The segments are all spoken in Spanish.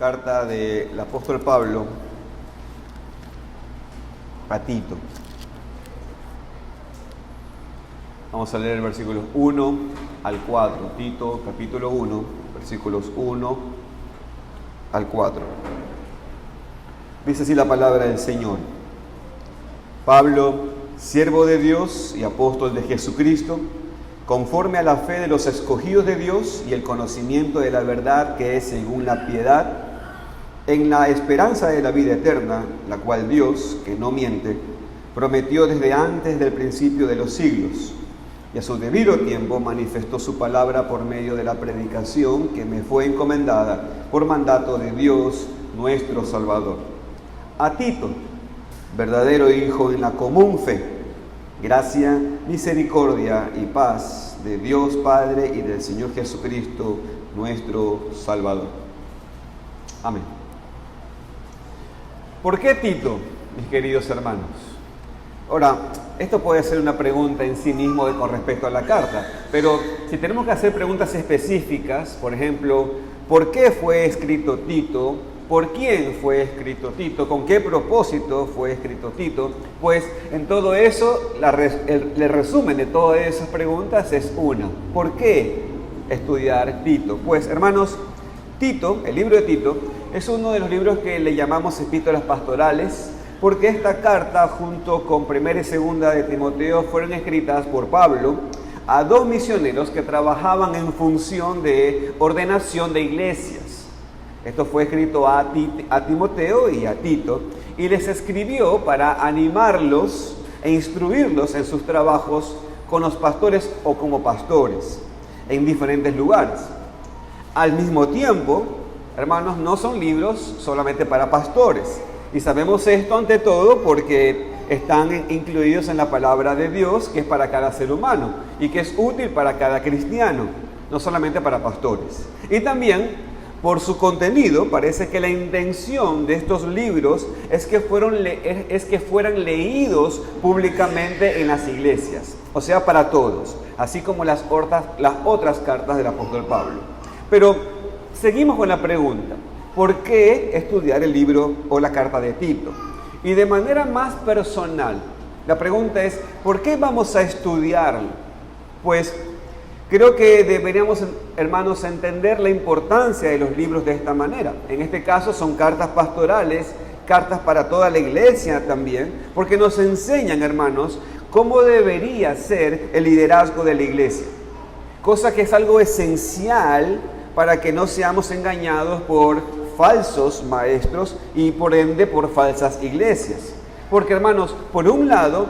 Carta del apóstol Pablo a Tito. Vamos a leer versículos 1 al 4. Tito, capítulo 1, versículos 1 al 4. Dice así la palabra del Señor. Pablo, siervo de Dios y apóstol de Jesucristo, conforme a la fe de los escogidos de Dios y el conocimiento de la verdad que es según la piedad, en la esperanza de la vida eterna, la cual Dios, que no miente, prometió desde antes del principio de los siglos, y a su debido tiempo manifestó su palabra por medio de la predicación que me fue encomendada por mandato de Dios nuestro Salvador. A Tito, verdadero hijo en la común fe, gracia, misericordia y paz de Dios Padre y del Señor Jesucristo, nuestro Salvador. Amén. ¿Por qué Tito, mis queridos hermanos? Ahora, esto puede ser una pregunta en sí mismo con respecto a la carta, pero si tenemos que hacer preguntas específicas, por ejemplo, ¿por qué fue escrito Tito? ¿Por quién fue escrito Tito? ¿Con qué propósito fue escrito Tito? Pues en todo eso, el resumen de todas esas preguntas es una. ¿Por qué estudiar Tito? Pues hermanos, Tito, el libro de Tito, es uno de los libros que le llamamos epístolas pastorales, porque esta carta junto con primera y segunda de Timoteo fueron escritas por Pablo a dos misioneros que trabajaban en función de ordenación de iglesias. Esto fue escrito a Timoteo y a Tito, y les escribió para animarlos e instruirlos en sus trabajos con los pastores o como pastores en diferentes lugares. Al mismo tiempo, hermanos, no son libros solamente para pastores, y sabemos esto ante todo porque están incluidos en la palabra de Dios, que es para cada ser humano y que es útil para cada cristiano, no solamente para pastores. Y también, por su contenido, parece que la intención de estos libros es que fueran leídos públicamente en las iglesias, o sea, para todos, así como las otras cartas del apóstol Pablo. Pero seguimos con la pregunta, ¿por qué estudiar el libro o la carta de Tito? Y de manera más personal, la pregunta es, ¿por qué vamos a estudiarlo? Pues creo que deberíamos, hermanos, entender la importancia de los libros de esta manera. En este caso son cartas pastorales, cartas para toda la iglesia también, porque nos enseñan, hermanos, cómo debería ser el liderazgo de la iglesia. Cosa que es algo esencial para que no seamos engañados por falsos maestros y por ende por falsas iglesias. Porque, hermanos, por un lado,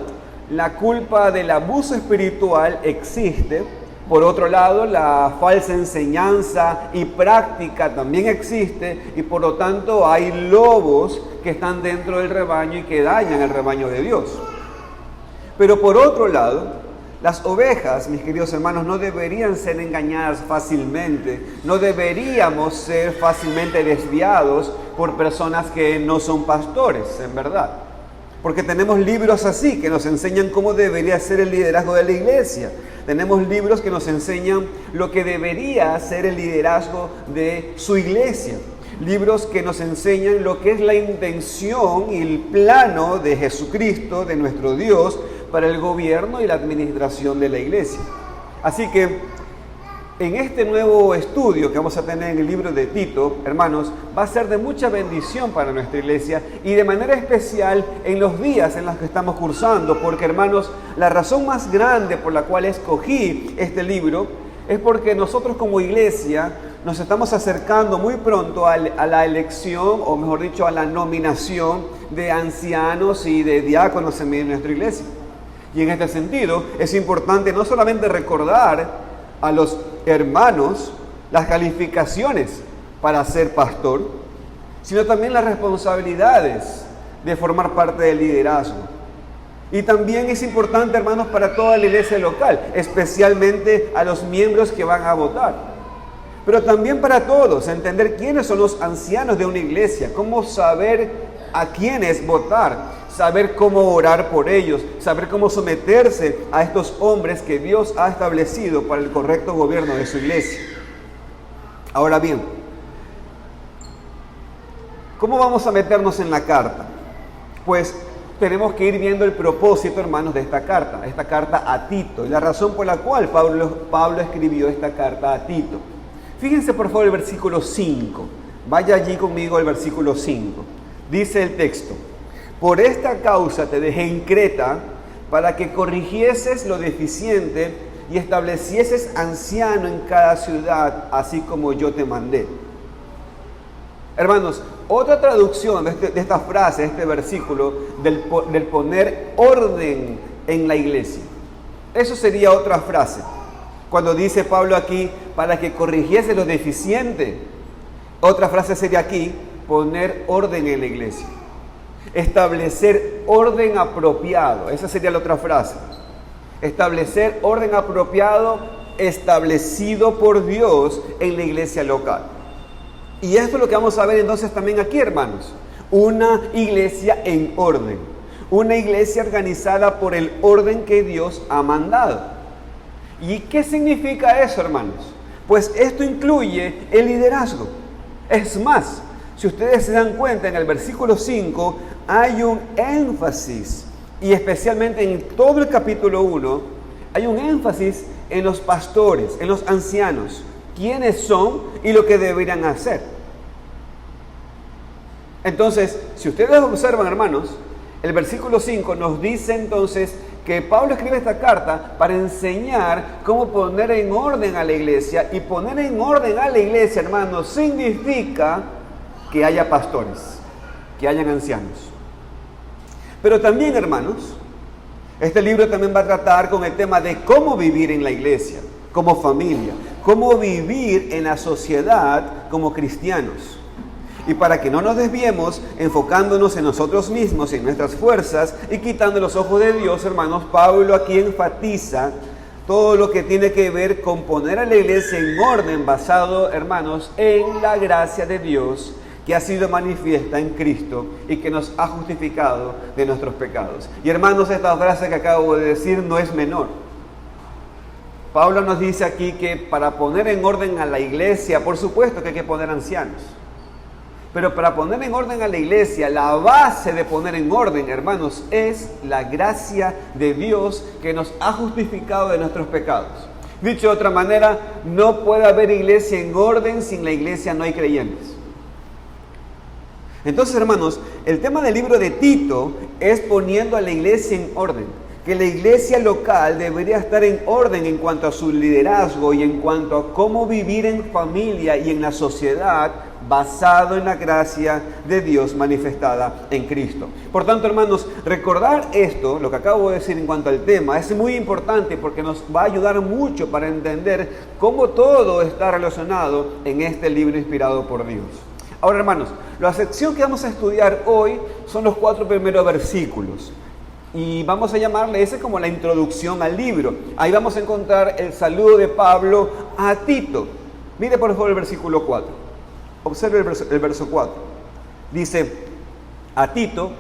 la culpa del abuso espiritual existe. Por otro lado, la falsa enseñanza y práctica también existe, y por lo tanto hay lobos que están dentro del rebaño y que dañan el rebaño de Dios. Pero por otro lado, las ovejas, mis queridos hermanos, no deberían ser engañadas fácilmente, no deberíamos ser fácilmente desviados por personas que no son pastores, en verdad. Porque tenemos libros así que nos enseñan cómo debería ser el liderazgo de la iglesia. Tenemos libros que nos enseñan lo que debería ser el liderazgo de su iglesia. Libros que nos enseñan lo que es la intención y el plano de Jesucristo, de nuestro Dios, para el gobierno y la administración de la iglesia. Así que en este nuevo estudio que vamos a tener en el libro de Tito, hermanos, va a ser de mucha bendición para nuestra iglesia y de manera especial en los días en los que estamos cursando, porque, hermanos, la razón más grande por la cual escogí este libro es porque nosotros como iglesia nos estamos acercando muy pronto a la elección, o mejor dicho, a la nominación de ancianos y de diáconos en nuestra iglesia. Y en este sentido es importante no solamente recordar a los hermanos las calificaciones para ser pastor, sino también las responsabilidades de formar parte del liderazgo. Y también es importante, hermanos, para toda la iglesia local, especialmente a los miembros que van a votar. Pero también para todos, entender quiénes son los ancianos de una iglesia, cómo saber a quiénes votar, saber cómo orar por ellos, saber cómo someterse a estos hombres que Dios ha establecido para el correcto gobierno de su iglesia. Ahora bien, ¿Cómo vamos a meternos en la carta? Pues tenemos que ir viendo el propósito, hermanos, de esta carta a Tito, y la razón por la cual Pablo escribió esta carta a Tito. Fíjense por favor el versículo 5, vaya allí conmigo al versículo 5. Dice el texto: por esta causa te dejé en Creta, para que corrigieses lo deficiente y establecieses anciano en cada ciudad, así como yo te mandé. Hermanos, otra traducción de esta frase, de este versículo, del poner orden en la iglesia. Eso sería otra frase. Cuando dice Pablo aquí, para que corrigiese lo deficiente, otra frase sería aquí, poner orden en la iglesia. Establecer orden apropiado, esa sería la otra frase. Establecer orden apropiado, establecido por Dios en la iglesia local. Y esto es lo que vamos a ver entonces también aquí, hermanos. Una iglesia en orden. Una iglesia organizada por el orden que Dios ha mandado. ¿Y qué significa eso, hermanos? Pues esto incluye el liderazgo. Es más, si ustedes se dan cuenta, en el versículo 5 hay un énfasis, y especialmente en todo el capítulo 1, hay un énfasis en los pastores, en los ancianos, quiénes son y lo que deberían hacer. Entonces, si ustedes observan, hermanos, el versículo 5 nos dice entonces que Pablo escribe esta carta para enseñar cómo poner en orden a la iglesia, y poner en orden a la iglesia, hermanos, significa que haya pastores, que hayan ancianos. Pero también, hermanos, este libro también va a tratar con el tema de cómo vivir en la iglesia, como familia, cómo vivir en la sociedad como cristianos. Y para que no nos desviemos enfocándonos en nosotros mismos y en nuestras fuerzas y quitando los ojos de Dios, hermanos, Pablo aquí enfatiza todo lo que tiene que ver con poner a la iglesia en orden, basado, hermanos, en la gracia de Dios que ha sido manifiesta en Cristo y que nos ha justificado de nuestros pecados. Y hermanos, esta frase que acabo de decir no es menor. Pablo nos dice aquí que para poner en orden a la iglesia, por supuesto que hay que poner ancianos. Pero para poner en orden a la iglesia, la base de poner en orden, hermanos, es la gracia de Dios que nos ha justificado de nuestros pecados. Dicho de otra manera, no puede haber iglesia en orden, sin la iglesia no hay creyentes. Entonces, hermanos, el tema del libro de Tito es poniendo a la iglesia en orden. Que la iglesia local debería estar en orden en cuanto a su liderazgo y en cuanto a cómo vivir en familia y en la sociedad, basado en la gracia de Dios manifestada en Cristo. Por tanto, hermanos, recordar esto, lo que acabo de decir en cuanto al tema, es muy importante porque nos va a ayudar mucho para entender cómo todo está relacionado en este libro inspirado por Dios. Ahora, hermanos, la sección que vamos a estudiar hoy son los 4 primeros versículos. Y vamos a llamarle ese como la introducción al libro. Ahí vamos a encontrar el saludo de Pablo a Tito. Mire por favor el versículo 4. Observe el verso 4. Dice: a Tito,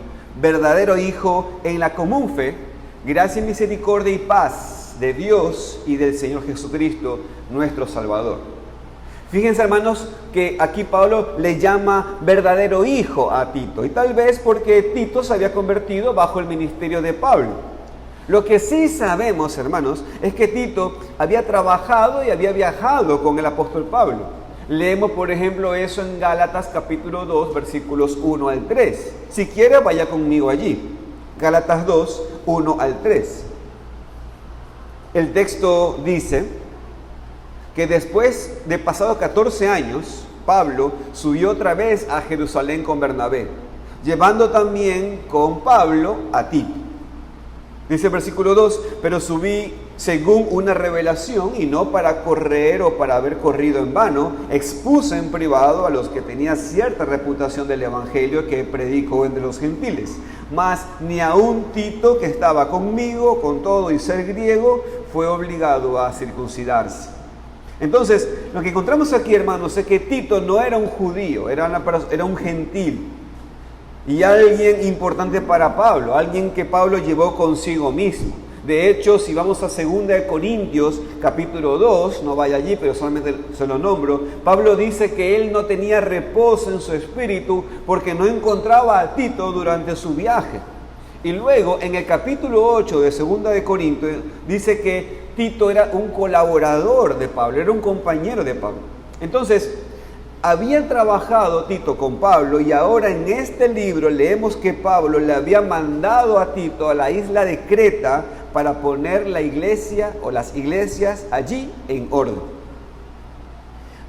verdadero hijo en la común fe, gracia, misericordia y paz de Dios y del Señor Jesucristo, nuestro Salvador. Fíjense, hermanos, que aquí Pablo le llama verdadero hijo a Tito, y tal vez porque Tito se había convertido bajo el ministerio de Pablo. Lo que sí sabemos, hermanos, es que Tito había trabajado y había viajado con el apóstol Pablo. Leemos, por ejemplo, eso en Gálatas capítulo 2, versículos 1 al 3. Si quiere, vaya conmigo allí. Gálatas 2, 1 al 3. El texto dice que después de pasados 14 años, Pablo subió otra vez a Jerusalén con Bernabé, llevando también con Pablo a Tito. Dice el versículo 2, pero subí según una revelación y no para correr o para haber corrido en vano, expuse en privado a los que tenían cierta reputación del evangelio que predicó entre los gentiles. Mas ni aun Tito, que estaba conmigo, con todo y ser griego, fue obligado a circuncidarse. Entonces, lo que encontramos aquí, hermanos, es que Tito no era un judío, era un gentil. Y alguien importante para Pablo, alguien que Pablo llevó consigo mismo. De hecho, si vamos a 2 Corintios, capítulo 2, no vaya allí, pero solamente se lo nombro, Pablo dice que él no tenía reposo en su espíritu porque no encontraba a Tito durante su viaje. Y luego, en el capítulo 8 de 2 Corintios, dice que Tito era un colaborador de Pablo, era un compañero de Pablo. Entonces, había trabajado Tito con Pablo y ahora en este libro leemos que Pablo le había mandado a Tito a la isla de Creta para poner la iglesia o las iglesias allí en orden.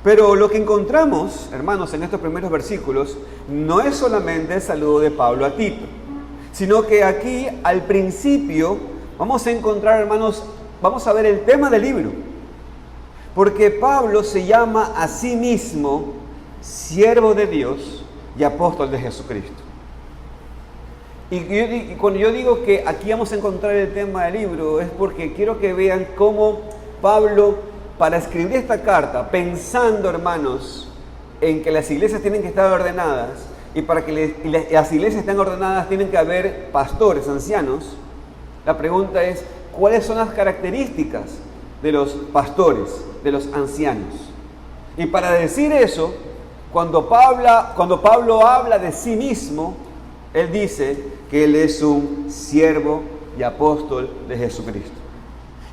Pero lo que encontramos, hermanos, en estos primeros versículos, no es solamente el saludo de Pablo a Tito, sino que aquí al principio vamos a encontrar, hermanos, vamos a ver el tema del libro. Porque Pablo se llama a sí mismo siervo de Dios y apóstol de Jesucristo. Y cuando yo digo que aquí vamos a encontrar el tema del libro, es porque quiero que vean cómo Pablo, para escribir esta carta, pensando, hermanos, en que las iglesias tienen que estar ordenadas, y para que las iglesias estén ordenadas tienen que haber pastores, ancianos. La pregunta es, ¿cuáles son las características de los pastores, de los ancianos? Y para decir eso, cuando Pablo habla de sí mismo, él dice que él es un siervo y apóstol de Jesucristo.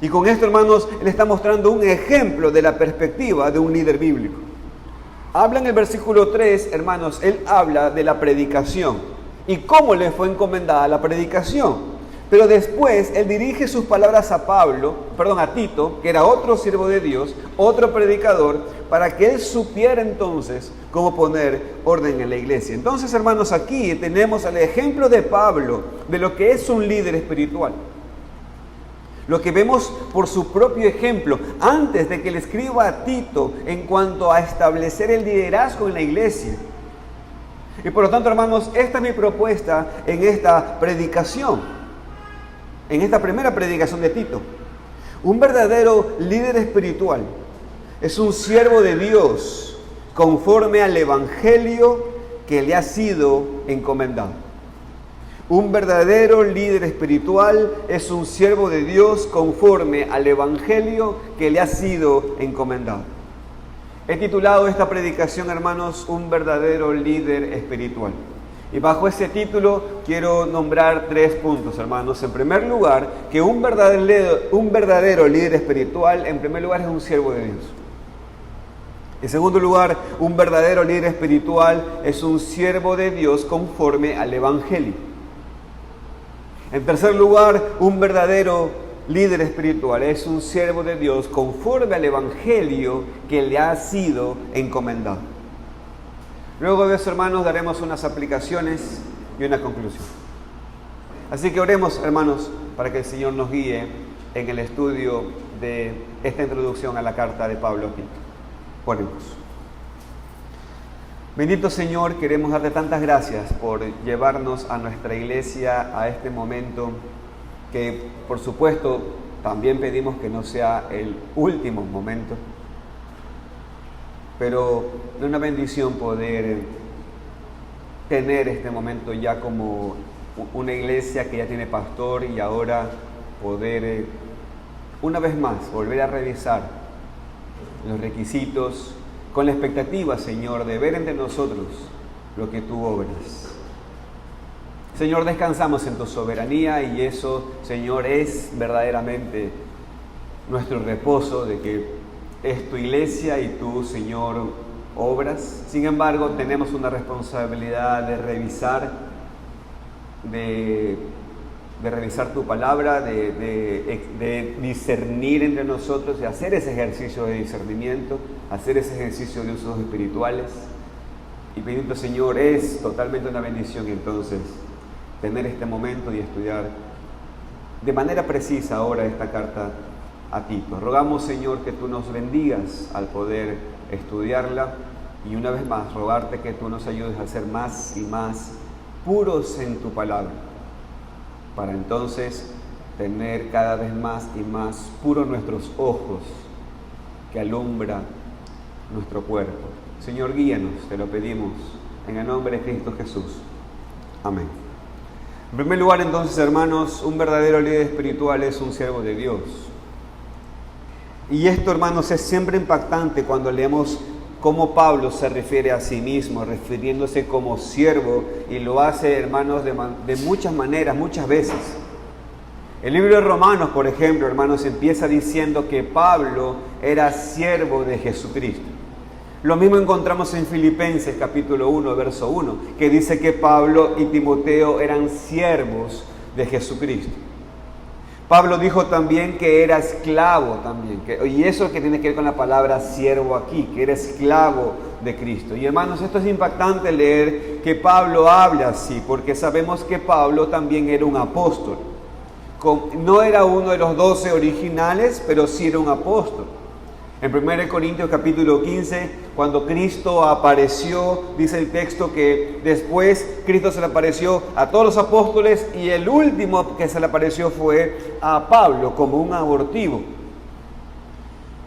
Y con esto, hermanos, él está mostrando un ejemplo de la perspectiva de un líder bíblico. Habla en el versículo 3, hermanos, él habla de la predicación y cómo le fue encomendada la predicación. Pero después él dirige sus palabras a Tito, que era otro siervo de Dios, otro predicador, para que él supiera entonces cómo poner orden en la iglesia. Entonces, hermanos, aquí tenemos el ejemplo de Pablo de lo que es un líder espiritual. Lo que vemos por su propio ejemplo, antes de que le escriba a Tito en cuanto a establecer el liderazgo en la iglesia. Y por lo tanto, hermanos, esta es mi propuesta en esta predicación. En esta primera predicación de Tito, un verdadero líder espiritual es un siervo de Dios conforme al evangelio que le ha sido encomendado. Un verdadero líder espiritual es un siervo de Dios conforme al evangelio que le ha sido encomendado. He titulado esta predicación, hermanos, un verdadero líder espiritual. Y bajo ese título quiero nombrar 3 puntos, hermanos. En primer lugar, que un verdadero líder espiritual, en primer lugar, es un siervo de Dios. En segundo lugar, un verdadero líder espiritual es un siervo de Dios conforme al evangelio. En tercer lugar, un verdadero líder espiritual es un siervo de Dios conforme al evangelio que le ha sido encomendado. Luego de eso, hermanos, daremos unas aplicaciones y una conclusión. Así que oremos, hermanos, para que el Señor nos guíe en el estudio de esta introducción a la carta de Pablo a Tito. Oremos. Bendito Señor, queremos darte tantas gracias por llevarnos a nuestra iglesia a este momento que, por supuesto, también pedimos que no sea el último momento. Pero es una bendición poder tener este momento ya como una iglesia que ya tiene pastor y ahora poder una vez más volver a revisar los requisitos con la expectativa, Señor, de ver entre nosotros lo que tú obras. Señor, descansamos en tu soberanía y eso, Señor, es verdaderamente nuestro reposo de que es tu iglesia y tú, Señor, obras. Sin embargo, tenemos una responsabilidad de revisar tu palabra, de discernir entre nosotros, de hacer ese ejercicio de discernimiento, hacer ese ejercicio de usos espirituales. Y bendito Señor, es totalmente una bendición entonces tener este momento y estudiar de manera precisa ahora esta carta a Tito. Rogamos, Señor, que tú nos bendigas al poder estudiarla y una vez más rogarte que tú nos ayudes a ser más y más puros en tu palabra, para entonces tener cada vez más y más puros nuestros ojos que alumbra nuestro cuerpo. Señor, guíanos, te lo pedimos en el nombre de Cristo Jesús. Amén. En primer lugar, entonces, hermanos, un verdadero líder espiritual es un siervo de Dios. Y esto, hermanos, es siempre impactante cuando leemos cómo Pablo se refiere a sí mismo, refiriéndose como siervo, y lo hace, hermanos, de muchas maneras, muchas veces. El libro de Romanos, por ejemplo, hermanos, empieza diciendo que Pablo era siervo de Jesucristo. Lo mismo encontramos en Filipenses capítulo 1, verso 1, que dice que Pablo y Timoteo eran siervos de Jesucristo. Pablo dijo también que era esclavo también, y eso que tiene que ver con la palabra siervo aquí, que era esclavo de Cristo. Y hermanos, esto es impactante leer que Pablo habla así, porque sabemos que Pablo también era un apóstol. No era uno de los 12 originales, pero sí era un apóstol. En 1 Corintios capítulo 15, cuando Cristo apareció, dice el texto que después Cristo se le apareció a todos los apóstoles y el último que se le apareció fue a Pablo como un abortivo.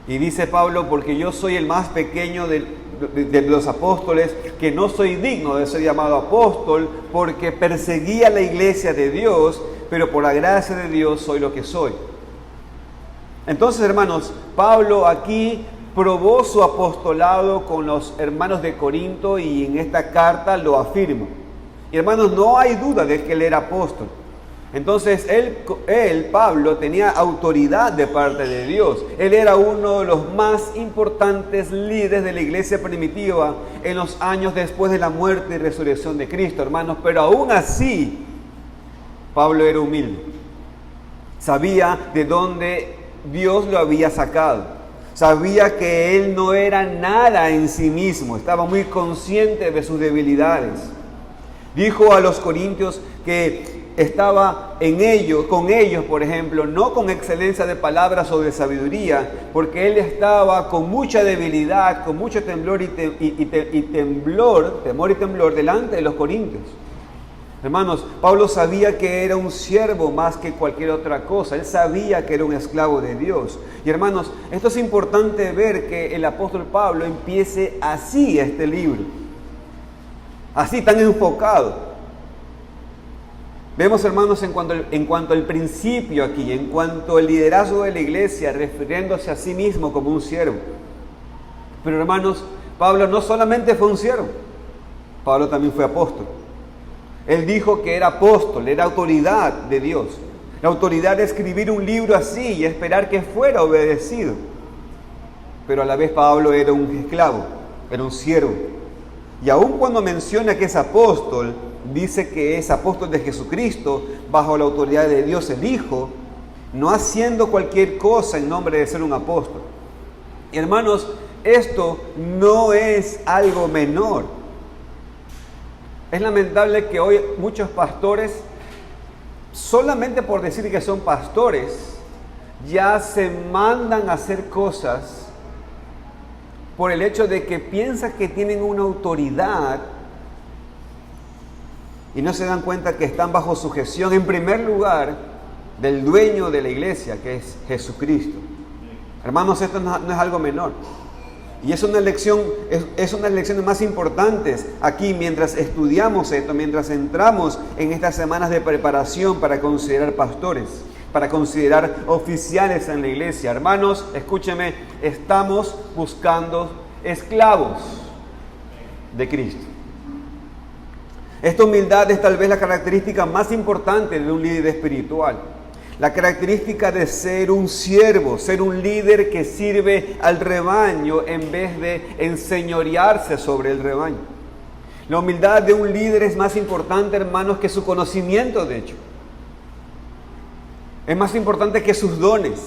Y dice Pablo, porque yo soy el más pequeño de los apóstoles, que no soy digno de ser llamado apóstol, porque perseguía la iglesia de Dios, pero por la gracia de Dios soy lo que soy. Entonces, hermanos, Pablo aquí probó su apostolado con los hermanos de Corinto y en esta carta lo afirma. Y hermanos, no hay duda de que él era apóstol. Entonces, Pablo, tenía autoridad de parte de Dios. Él era uno de los más importantes líderes de la iglesia primitiva en los años después de la muerte y resurrección de Cristo, hermanos. Pero aún así, Pablo era humilde. Sabía de dónde Dios lo había sacado. Sabía que él no era nada en sí mismo. Estaba muy consciente de sus debilidades. Dijo a los corintios que estaba con ellos, por ejemplo, no con excelencia de palabras o de sabiduría, porque él estaba con mucha debilidad, con mucho temor y temblor delante de los corintios. Hermanos, Pablo sabía que era un siervo más que cualquier otra cosa. Él sabía que era un esclavo de Dios. Y hermanos, esto es importante ver que el apóstol Pablo empiece así este libro. Así tan enfocado. Vemos, hermanos, en cuanto al principio aquí, en cuanto al liderazgo de la iglesia, refiriéndose a sí mismo como un siervo. Pero hermanos, Pablo no solamente fue un siervo, Pablo también fue apóstol. Él dijo que era apóstol, era autoridad de Dios. La autoridad de escribir un libro así y esperar que fuera obedecido. Pero a la vez Pablo era un esclavo, era un siervo. Y aun cuando menciona que es apóstol, dice que es apóstol de Jesucristo bajo la autoridad de Dios el Hijo, no haciendo cualquier cosa en nombre de ser un apóstol. Y hermanos, esto no es algo menor. Es lamentable que hoy muchos pastores, solamente por decir que son pastores, ya se mandan a hacer cosas por el hecho de que piensan que tienen una autoridad y no se dan cuenta que están bajo sujeción, en primer lugar, del dueño de la iglesia, que es Jesucristo. Hermanos, esto no es algo menor. Y es una lección de las lecciones más importantes aquí mientras estudiamos esto, mientras entramos en estas semanas de preparación para considerar pastores, para considerar oficiales en la iglesia. Hermanos, escúcheme, estamos buscando esclavos de Cristo. Esta humildad es tal vez la característica más importante de un líder espiritual. La característica de ser un siervo, ser un líder que sirve al rebaño en vez de enseñorearse sobre el rebaño. La humildad de un líder es más importante, hermanos, que su conocimiento, de hecho. Es más importante que sus dones.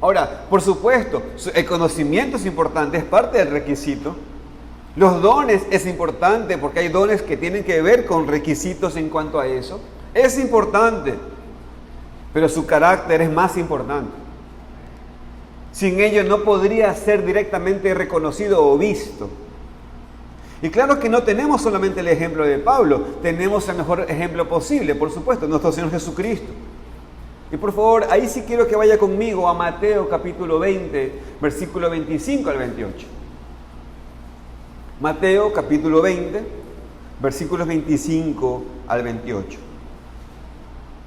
Ahora, por supuesto, el conocimiento es importante, es parte del requisito. Los dones es importante porque hay dones que tienen que ver con requisitos en cuanto a eso. Es importante. Pero su carácter es más importante. Sin ello no podría ser directamente reconocido o visto. Y claro que no tenemos solamente el ejemplo de Pablo, tenemos el mejor ejemplo posible, por supuesto, nuestro Señor Jesucristo. Y por favor, ahí sí quiero que vaya conmigo a Mateo capítulo 20, versículo 25 al 28. Mateo capítulo 20, versículos 25 al 28.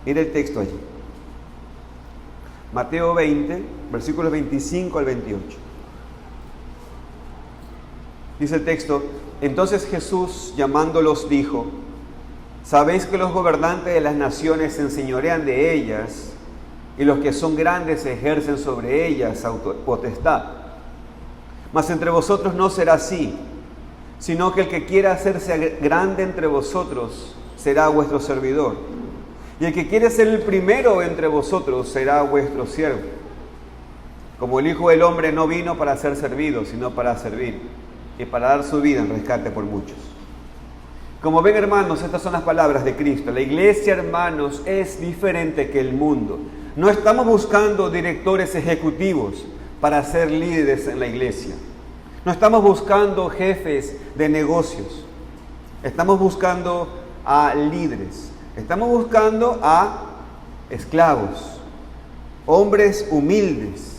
Mira el texto allí. Mateo 20, versículos 25 al 28. Dice el texto: entonces Jesús, llamándolos, dijo: sabéis que los gobernantes de las naciones se enseñorean de ellas, y los que son grandes ejercen sobre ellas potestad. Mas entre vosotros no será así, sino que el que quiera hacerse grande entre vosotros será vuestro servidor, y el que quiere ser el primero entre vosotros será vuestro siervo. Como el Hijo del Hombre no vino para ser servido, sino para servir, y para dar su vida en rescate por muchos. Como ven, hermanos, estas son las palabras de Cristo. La iglesia, hermanos, es diferente que el mundo. No estamos buscando directores ejecutivos para ser líderes en la iglesia. No estamos buscando jefes de negocios. Estamos buscando a líderes. Estamos buscando a esclavos, hombres humildes,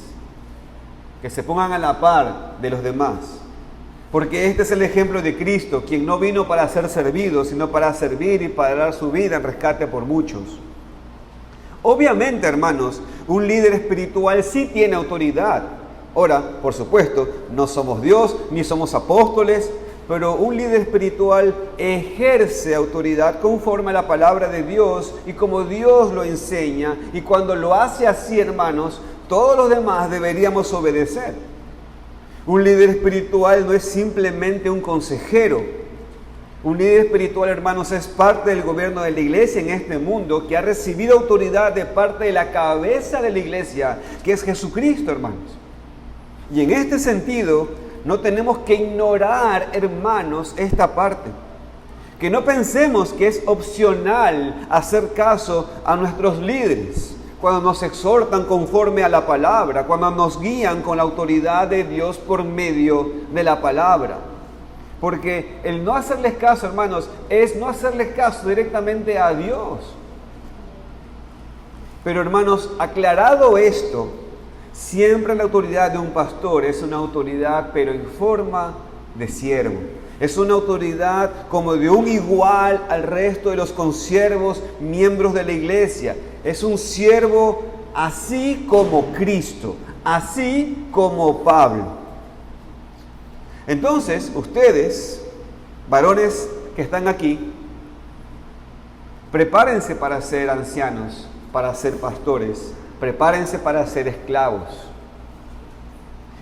que se pongan a la par de los demás. Porque este es el ejemplo de Cristo, quien no vino para ser servido, sino para servir y para dar su vida en rescate por muchos. Obviamente, hermanos, un líder espiritual sí tiene autoridad. Ahora, por supuesto, no somos Dios, ni somos apóstoles, pero un líder espiritual ejerce autoridad conforme a la palabra de Dios y como Dios lo enseña. Y cuando lo hace así, hermanos, todos los demás deberíamos obedecer. Un líder espiritual no es simplemente un consejero. Un líder espiritual, hermanos, es parte del gobierno de la iglesia en este mundo, que ha recibido autoridad de parte de la cabeza de la iglesia, que es Jesucristo, hermanos. Y en este sentido, no tenemos que ignorar, hermanos, esta parte. Que no pensemos que es opcional hacer caso a nuestros líderes cuando nos exhortan conforme a la palabra, cuando nos guían con la autoridad de Dios por medio de la palabra. Porque el no hacerles caso, hermanos, es no hacerles caso directamente a Dios. Pero, hermanos, aclarado esto, siempre la autoridad de un pastor es una autoridad, pero en forma de siervo. Es una autoridad como de un igual al resto de los consiervos, miembros de la iglesia. Es un siervo así como Cristo, así como Pablo. Entonces, ustedes, varones que están aquí, prepárense para ser ancianos, para ser pastores, prepárense para ser esclavos.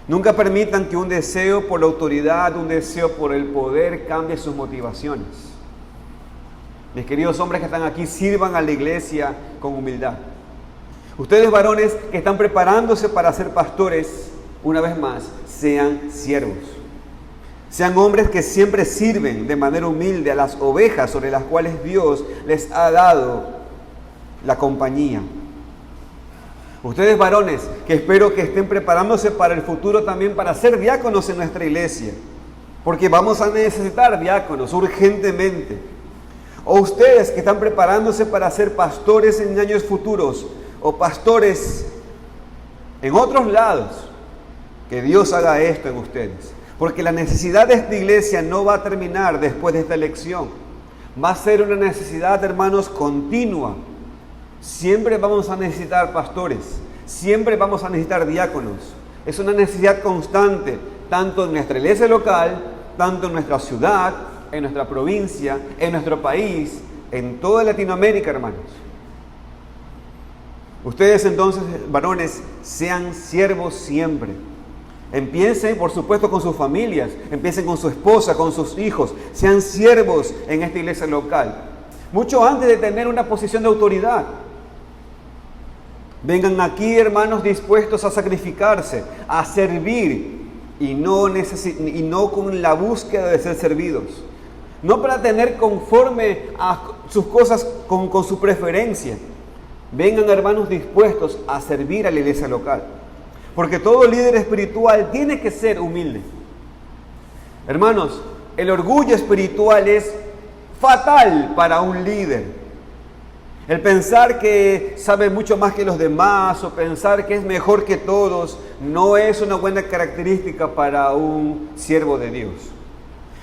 Nunca permitan que un deseo por la autoridad, un deseo por el poder cambie sus motivaciones. Mis queridos hombres que están aquí, sirvan a la iglesia con humildad. Ustedes, varones que están preparándose para ser pastores, una vez más, sean siervos. Sean hombres que siempre sirven de manera humilde a las ovejas sobre las cuales Dios les ha dado la compañía. Ustedes, varones, que espero que estén preparándose para el futuro también para ser diáconos en nuestra iglesia, porque vamos a necesitar diáconos urgentemente. O ustedes que están preparándose para ser pastores en años futuros, o pastores en otros lados, que Dios haga esto en ustedes. Porque la necesidad de esta iglesia no va a terminar después de esta elección. Va a ser una necesidad, hermanos, continua. Siempre vamos a necesitar pastores, siempre vamos a necesitar diáconos. Es una necesidad constante, tanto en nuestra iglesia local, tanto en nuestra ciudad, en nuestra provincia, en nuestro país, en toda Latinoamérica, hermanos. Ustedes entonces, varones, sean siervos siempre. Empiecen, por supuesto, con sus familias, empiecen con su esposa, con sus hijos, sean siervos en esta iglesia local. Mucho antes de tener una posición de autoridad. Vengan aquí, hermanos, dispuestos a sacrificarse, a servir y no con la búsqueda de ser servidos. No para tener conforme a sus cosas con su preferencia. Vengan, hermanos, dispuestos a servir a la iglesia local. Porque todo líder espiritual tiene que ser humilde. Hermanos, el orgullo espiritual es fatal para un líder. El pensar que sabe mucho más que los demás o pensar que es mejor que todos no es una buena característica para un siervo de Dios.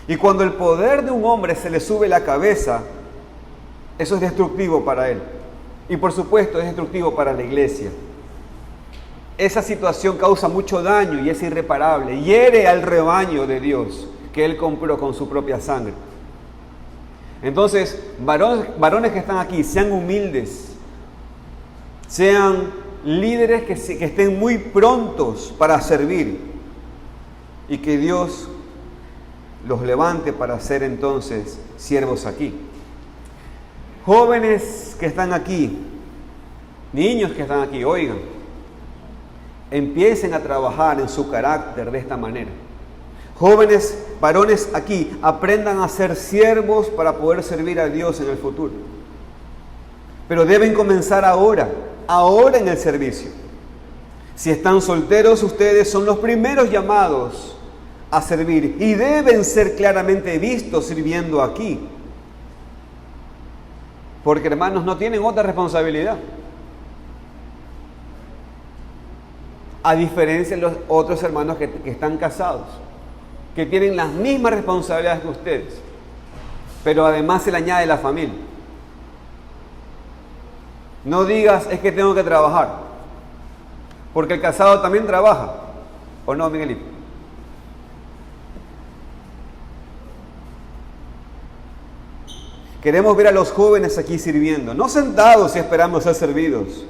Y cuando el poder de un hombre se le sube la cabeza, eso es destructivo para él. Y por supuesto es destructivo para la iglesia. Esa situación causa mucho daño y es irreparable. Hiere al rebaño de Dios que Él compró con su propia sangre. Entonces, varones que están aquí, sean humildes, sean líderes que estén muy prontos para servir y que Dios los levante para ser entonces siervos aquí. Jóvenes que están aquí, niños que están aquí, oigan, empiecen a trabajar en su carácter de esta manera. Jóvenes, varones aquí, aprendan a ser siervos para poder servir a Dios en el futuro. Pero deben comenzar ahora en el servicio. Si están solteros, ustedes son los primeros llamados a servir y deben ser claramente vistos sirviendo aquí. Porque, hermanos, no tienen otra responsabilidad. A diferencia de los otros hermanos que están casados, que tienen las mismas responsabilidades que ustedes, pero además se le añade la familia. No digas, es que tengo que trabajar, porque el casado también trabaja, ¿o no, Miguelito? Queremos ver a los jóvenes aquí sirviendo, no sentados y esperando ser servidos,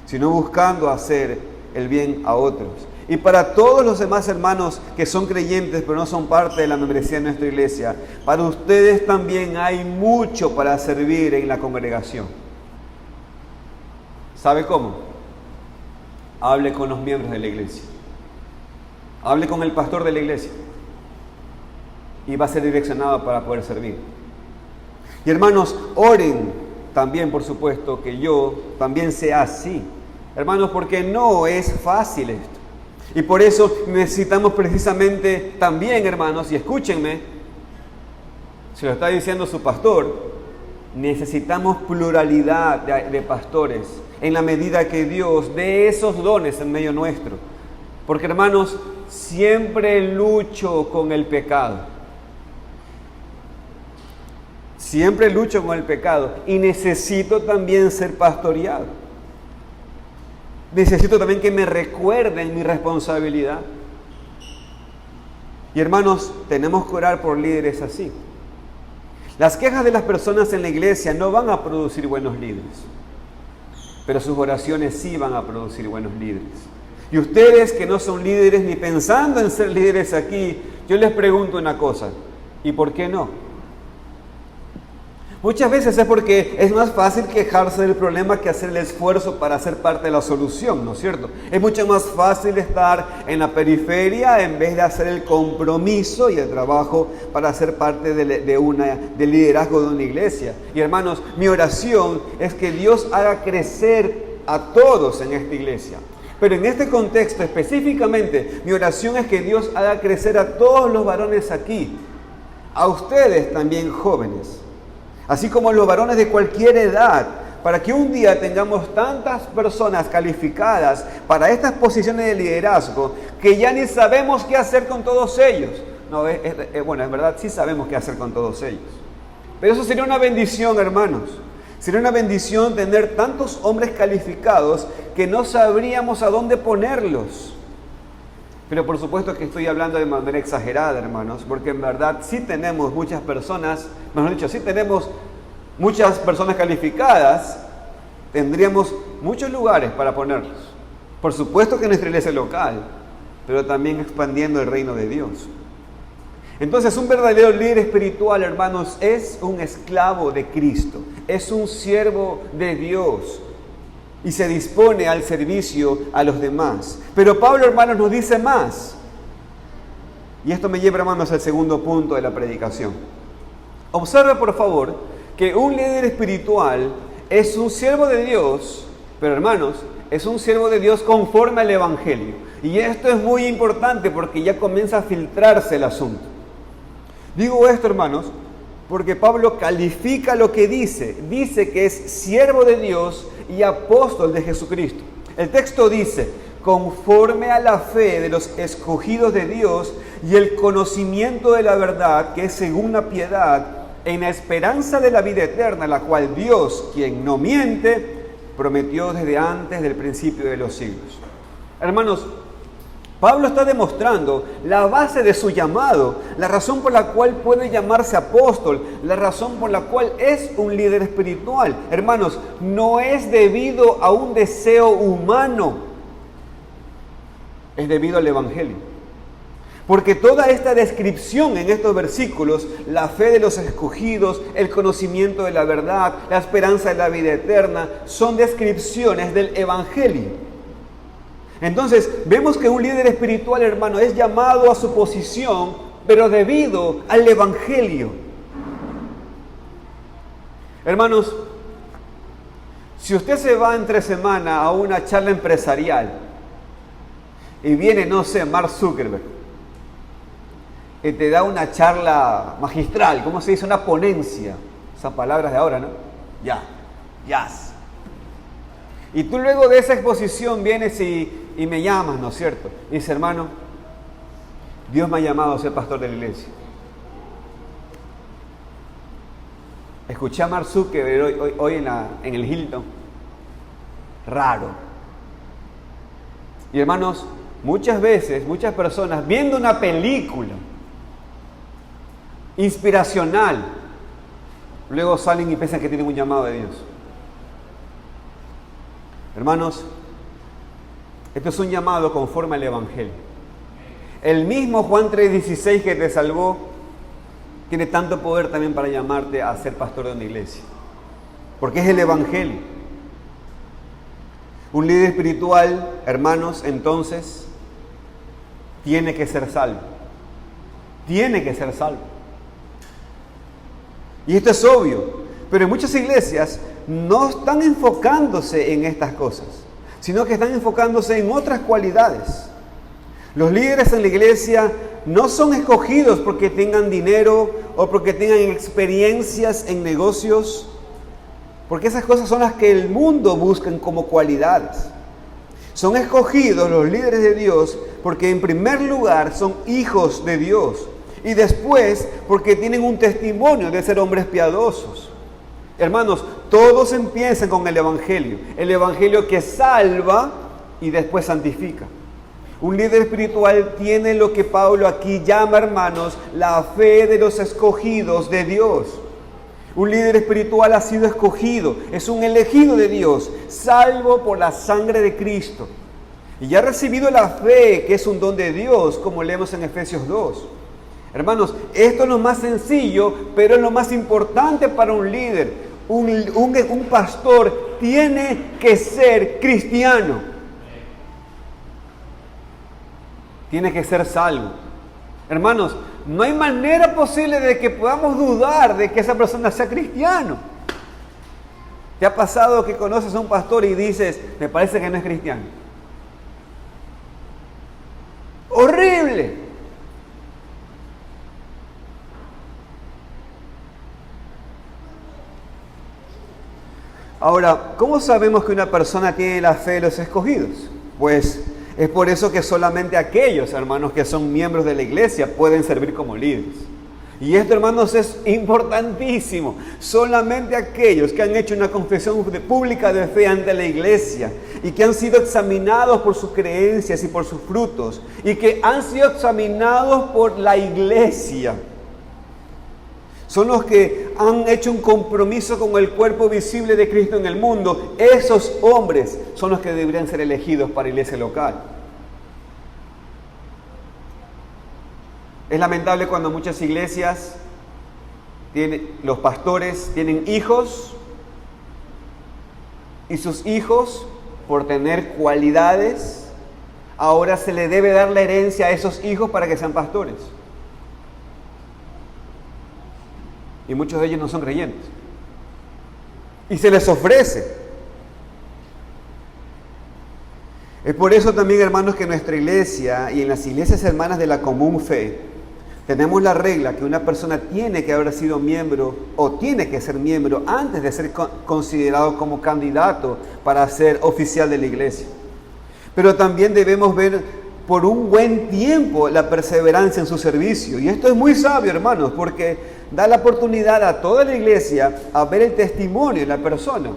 sino buscando hacer el bien a otros. Y para todos los demás hermanos que son creyentes pero no son parte de la membresía de nuestra iglesia, para ustedes también hay mucho para servir en la congregación. ¿Sabe cómo? Hable con los miembros de la iglesia. Hable con el pastor de la iglesia. Y va a ser direccionado para poder servir. Y hermanos, oren también, por supuesto, que yo también sea así. Hermanos, porque no es fácil esto. Y por eso necesitamos precisamente también, hermanos, y escúchenme, se lo está diciendo su pastor, necesitamos pluralidad de pastores en la medida que Dios dé esos dones en medio nuestro. Porque, hermanos, siempre lucho con el pecado. Siempre lucho con el pecado y necesito también ser pastoreado. Necesito también que me recuerden mi responsabilidad. Y hermanos, tenemos que orar por líderes así. Las quejas de las personas en la iglesia no van a producir buenos líderes, pero sus oraciones sí van a producir buenos líderes. Y ustedes que no son líderes ni pensando en ser líderes aquí, yo les pregunto una cosa, ¿y por qué no? Muchas veces es porque es más fácil quejarse del problema que hacer el esfuerzo para ser parte de la solución, ¿no es cierto? Es mucho más fácil estar en la periferia en vez de hacer el compromiso y el trabajo para ser parte del liderazgo de una iglesia. Y hermanos, mi oración es que Dios haga crecer a todos en esta iglesia. Pero en este contexto específicamente, mi oración es que Dios haga crecer a todos los varones aquí, a ustedes también jóvenes, así como los varones de cualquier edad, para que un día tengamos tantas personas calificadas para estas posiciones de liderazgo que ya ni sabemos qué hacer con todos ellos. No, bueno, en verdad sí sabemos qué hacer con todos ellos. Pero eso sería una bendición, hermanos. Sería una bendición tener tantos hombres calificados que no sabríamos a dónde ponerlos. Pero por supuesto que estoy hablando de manera exagerada, hermanos, porque en verdad sí tenemos muchas personas, mejor dicho, sí tenemos muchas personas calificadas, tendríamos muchos lugares para ponerlos. Por supuesto que en nuestra iglesia local, pero también expandiendo el reino de Dios. Entonces, un verdadero líder espiritual, hermanos, es un esclavo de Cristo, es un siervo de Dios. Y se dispone al servicio a los demás. Pero Pablo, hermanos, nos dice más. Y esto me lleva, hermanos, al segundo punto de la predicación. Observe, por favor, que un líder espiritual es un siervo de Dios, pero, hermanos, es un siervo de Dios conforme al Evangelio. Y esto es muy importante porque ya comienza a filtrarse el asunto. Digo esto, hermanos, porque Pablo califica lo que dice. Dice que es siervo de Dios y apóstol de Jesucristo. El texto dice, conforme a la fe de los escogidos de Dios y el conocimiento de la verdad, que es según la piedad, en la esperanza de la vida eterna, la cual Dios, quien no miente, prometió desde antes del principio de los siglos. Hermanos, Pablo está demostrando la base de su llamado, la razón por la cual puede llamarse apóstol, la razón por la cual es un líder espiritual. Hermanos, no es debido a un deseo humano, es debido al Evangelio. Porque toda esta descripción en estos versículos, la fe de los escogidos, el conocimiento de la verdad, la esperanza de la vida eterna, son descripciones del Evangelio. Entonces, vemos que un líder espiritual, hermano, es llamado a su posición, pero debido al Evangelio. Hermanos, si usted se va entre semana a una charla empresarial y viene, no sé, Mark Zuckerberg, y te da una charla magistral, ¿cómo se dice? Una ponencia. Esas palabras de ahora, ¿no? Yes. Y tú luego de esa exposición vienes y me llamas, ¿no es cierto? Y dices, hermano, Dios me ha llamado a ser pastor de la iglesia. Escuché a Mark Zuckerberg hoy en el Hilton. Raro. Y hermanos, muchas veces, muchas personas viendo una película inspiracional, luego salen y piensan que tienen un llamado de Dios. Hermanos, esto es un llamado conforme al Evangelio. El mismo Juan 3:16 que te salvó tiene tanto poder también para llamarte a ser pastor de una iglesia, porque es el Evangelio. Un líder espiritual, hermanos, entonces tiene que ser salvo. Tiene que ser salvo. Y esto es obvio, pero en muchas iglesias no están enfocándose en estas cosas, sino que están enfocándose en otras cualidades. Los líderes en la iglesia no son escogidos porque tengan dinero o porque tengan experiencias en negocios, porque esas cosas son las que el mundo busca como cualidades. Son escogidos los líderes de Dios porque en primer lugar son hijos de Dios y después porque tienen un testimonio de ser hombres piadosos. Hermanos, todos empiezan con el Evangelio que salva y después santifica. Un líder espiritual tiene lo que Pablo aquí llama, hermanos, la fe de los escogidos de Dios. Un líder espiritual ha sido escogido, es un elegido de Dios, salvo por la sangre de Cristo. Y ya ha recibido la fe, que es un don de Dios, como leemos en Efesios 2. Hermanos, esto es lo más sencillo, pero es lo más importante para un líder. Un pastor tiene que ser cristiano. Tiene que ser salvo. Hermanos, no hay manera posible de que podamos dudar de que esa persona sea cristiano. ¿Te ha pasado que conoces a un pastor y dices, me parece que no es cristiano? ¡Horrible! Ahora, ¿cómo sabemos que una persona tiene la fe de los escogidos? Pues es por eso que solamente aquellos, hermanos, que son miembros de la iglesia pueden servir como líderes. Y esto, hermanos, es importantísimo. Solamente aquellos que han hecho una confesión pública de fe ante la iglesia y que han sido examinados por sus creencias y por sus frutos y que han sido examinados por la iglesia, son los que han hecho un compromiso con el cuerpo visible de Cristo en el mundo. Esos hombres son los que deberían ser elegidos para iglesia local. Es lamentable cuando muchas iglesias, los pastores tienen hijos y sus hijos, por tener cualidades, ahora se le debe dar la herencia a esos hijos para que sean pastores. Y muchos de ellos no son creyentes. Y se les ofrece. Es por eso también, hermanos, que en nuestra iglesia y en las iglesias hermanas de la común fe, tenemos la regla que una persona tiene que haber sido miembro o tiene que ser miembro antes de ser considerado como candidato para ser oficial de la iglesia. Pero también debemos ver por un buen tiempo la perseverancia en su servicio. Y esto es muy sabio, hermanos, porque da la oportunidad a toda la iglesia a ver el testimonio de la persona.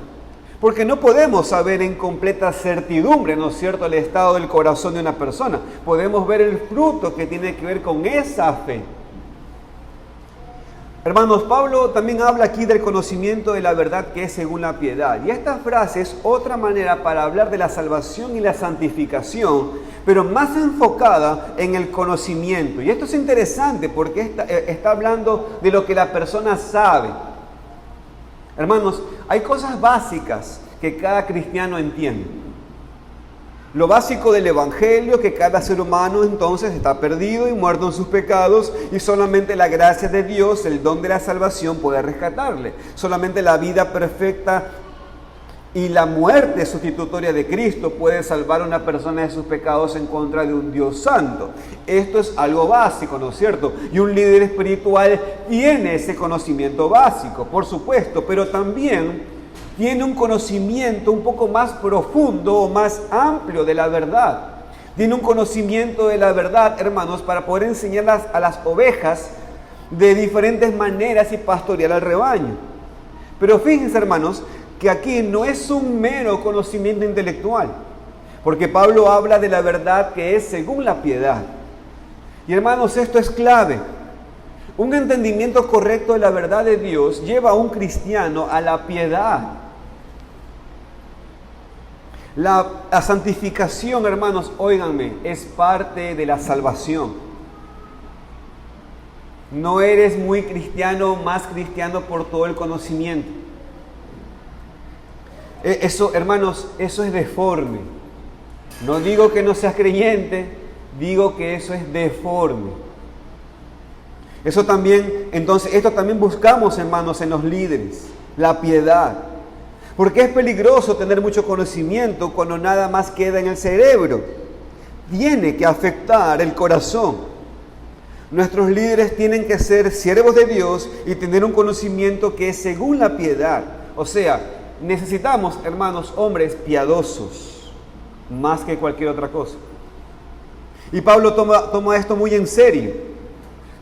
Porque no podemos saber en completa certidumbre, ¿no es cierto?, el estado del corazón de una persona. Podemos ver el fruto que tiene que ver con esa fe. Hermanos, Pablo también habla aquí del conocimiento de la verdad que es según la piedad. Y esta frase es otra manera para hablar de la salvación y la santificación, pero más enfocada en el conocimiento. Y esto es interesante porque está hablando de lo que la persona sabe. Hermanos, hay cosas básicas que cada cristiano entiende. Lo básico del Evangelio, que cada ser humano entonces está perdido y muerto en sus pecados y solamente la gracia de Dios, el don de la salvación, puede rescatarle. Solamente la vida perfecta y la muerte sustitutoria de Cristo puede salvar a una persona de sus pecados en contra de un Dios santo. Esto es algo básico, ¿no es cierto? Y un líder espiritual tiene ese conocimiento básico, por supuesto, pero también tiene un conocimiento un poco más profundo o más amplio de la verdad. Tiene un conocimiento de la verdad, hermanos, para poder enseñarlas a las ovejas de diferentes maneras y pastorear al rebaño. Pero fíjense, hermanos, que aquí no es un mero conocimiento intelectual, porque Pablo habla de la verdad que es según la piedad. Y hermanos, esto es clave. Un entendimiento correcto de la verdad de Dios lleva a un cristiano a la piedad. La santificación, hermanos, óiganme, es parte de la salvación. No eres muy cristiano, más cristiano por todo el conocimiento. Eso, hermanos, eso es deforme. No digo que no seas creyente, digo que eso es deforme. Eso también, entonces, esto también buscamos, hermanos, en los líderes, la piedad. Porque es peligroso tener mucho conocimiento cuando nada más queda en el cerebro. Tiene que afectar el corazón. Nuestros líderes tienen que ser siervos de Dios y tener un conocimiento que es según la piedad. O sea, necesitamos, hermanos, hombres piadosos, más que cualquier otra cosa. Y Pablo toma esto muy en serio.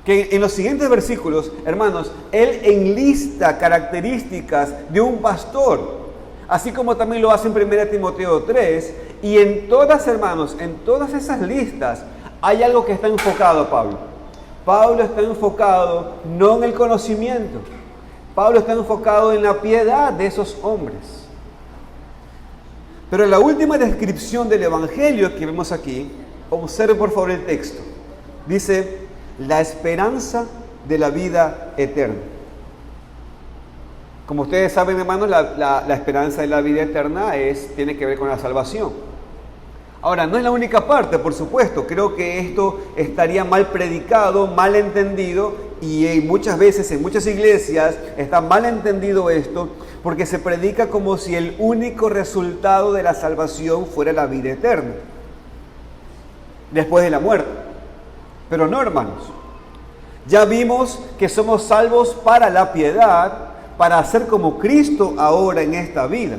Que en los siguientes versículos, hermanos, él enlista características de un pastor. Así como también lo hace en 1 Timoteo 3, y en todas, hermanos, en todas esas listas hay algo que está enfocado, Pablo. Pablo está enfocado no en el conocimiento, Pablo está enfocado en la piedad de esos hombres. Pero en la última descripción del Evangelio que vemos aquí, observe por favor el texto. Dice, la esperanza de la vida eterna. Como ustedes saben, hermanos, la esperanza de la vida eterna tiene que ver con la salvación. Ahora, no es la única parte, por supuesto. Creo que esto estaría mal predicado, mal entendido, y muchas veces en muchas iglesias está mal entendido esto, porque se predica como si el único resultado de la salvación fuera la vida eterna, después de la muerte. Pero no, hermanos. Ya vimos que somos salvos para la piedad, para ser como Cristo ahora en esta vida.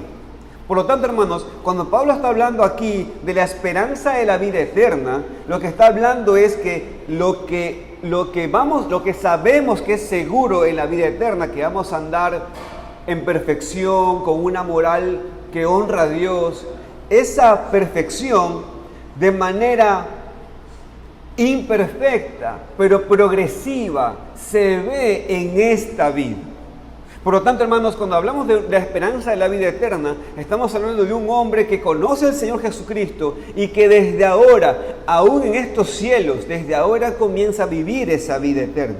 Por lo tanto, hermanos, cuando Pablo está hablando aquí de la esperanza de la vida eterna, lo que está hablando es que lo que sabemos que es seguro en la vida eterna, que vamos a andar en perfección, con una moral que honra a Dios, esa perfección de manera imperfecta, pero progresiva, se ve en esta vida. Por lo tanto, hermanos, cuando hablamos de la esperanza de la vida eterna, estamos hablando de un hombre que conoce al Señor Jesucristo y que desde ahora, aún en estos cielos, desde ahora comienza a vivir esa vida eterna.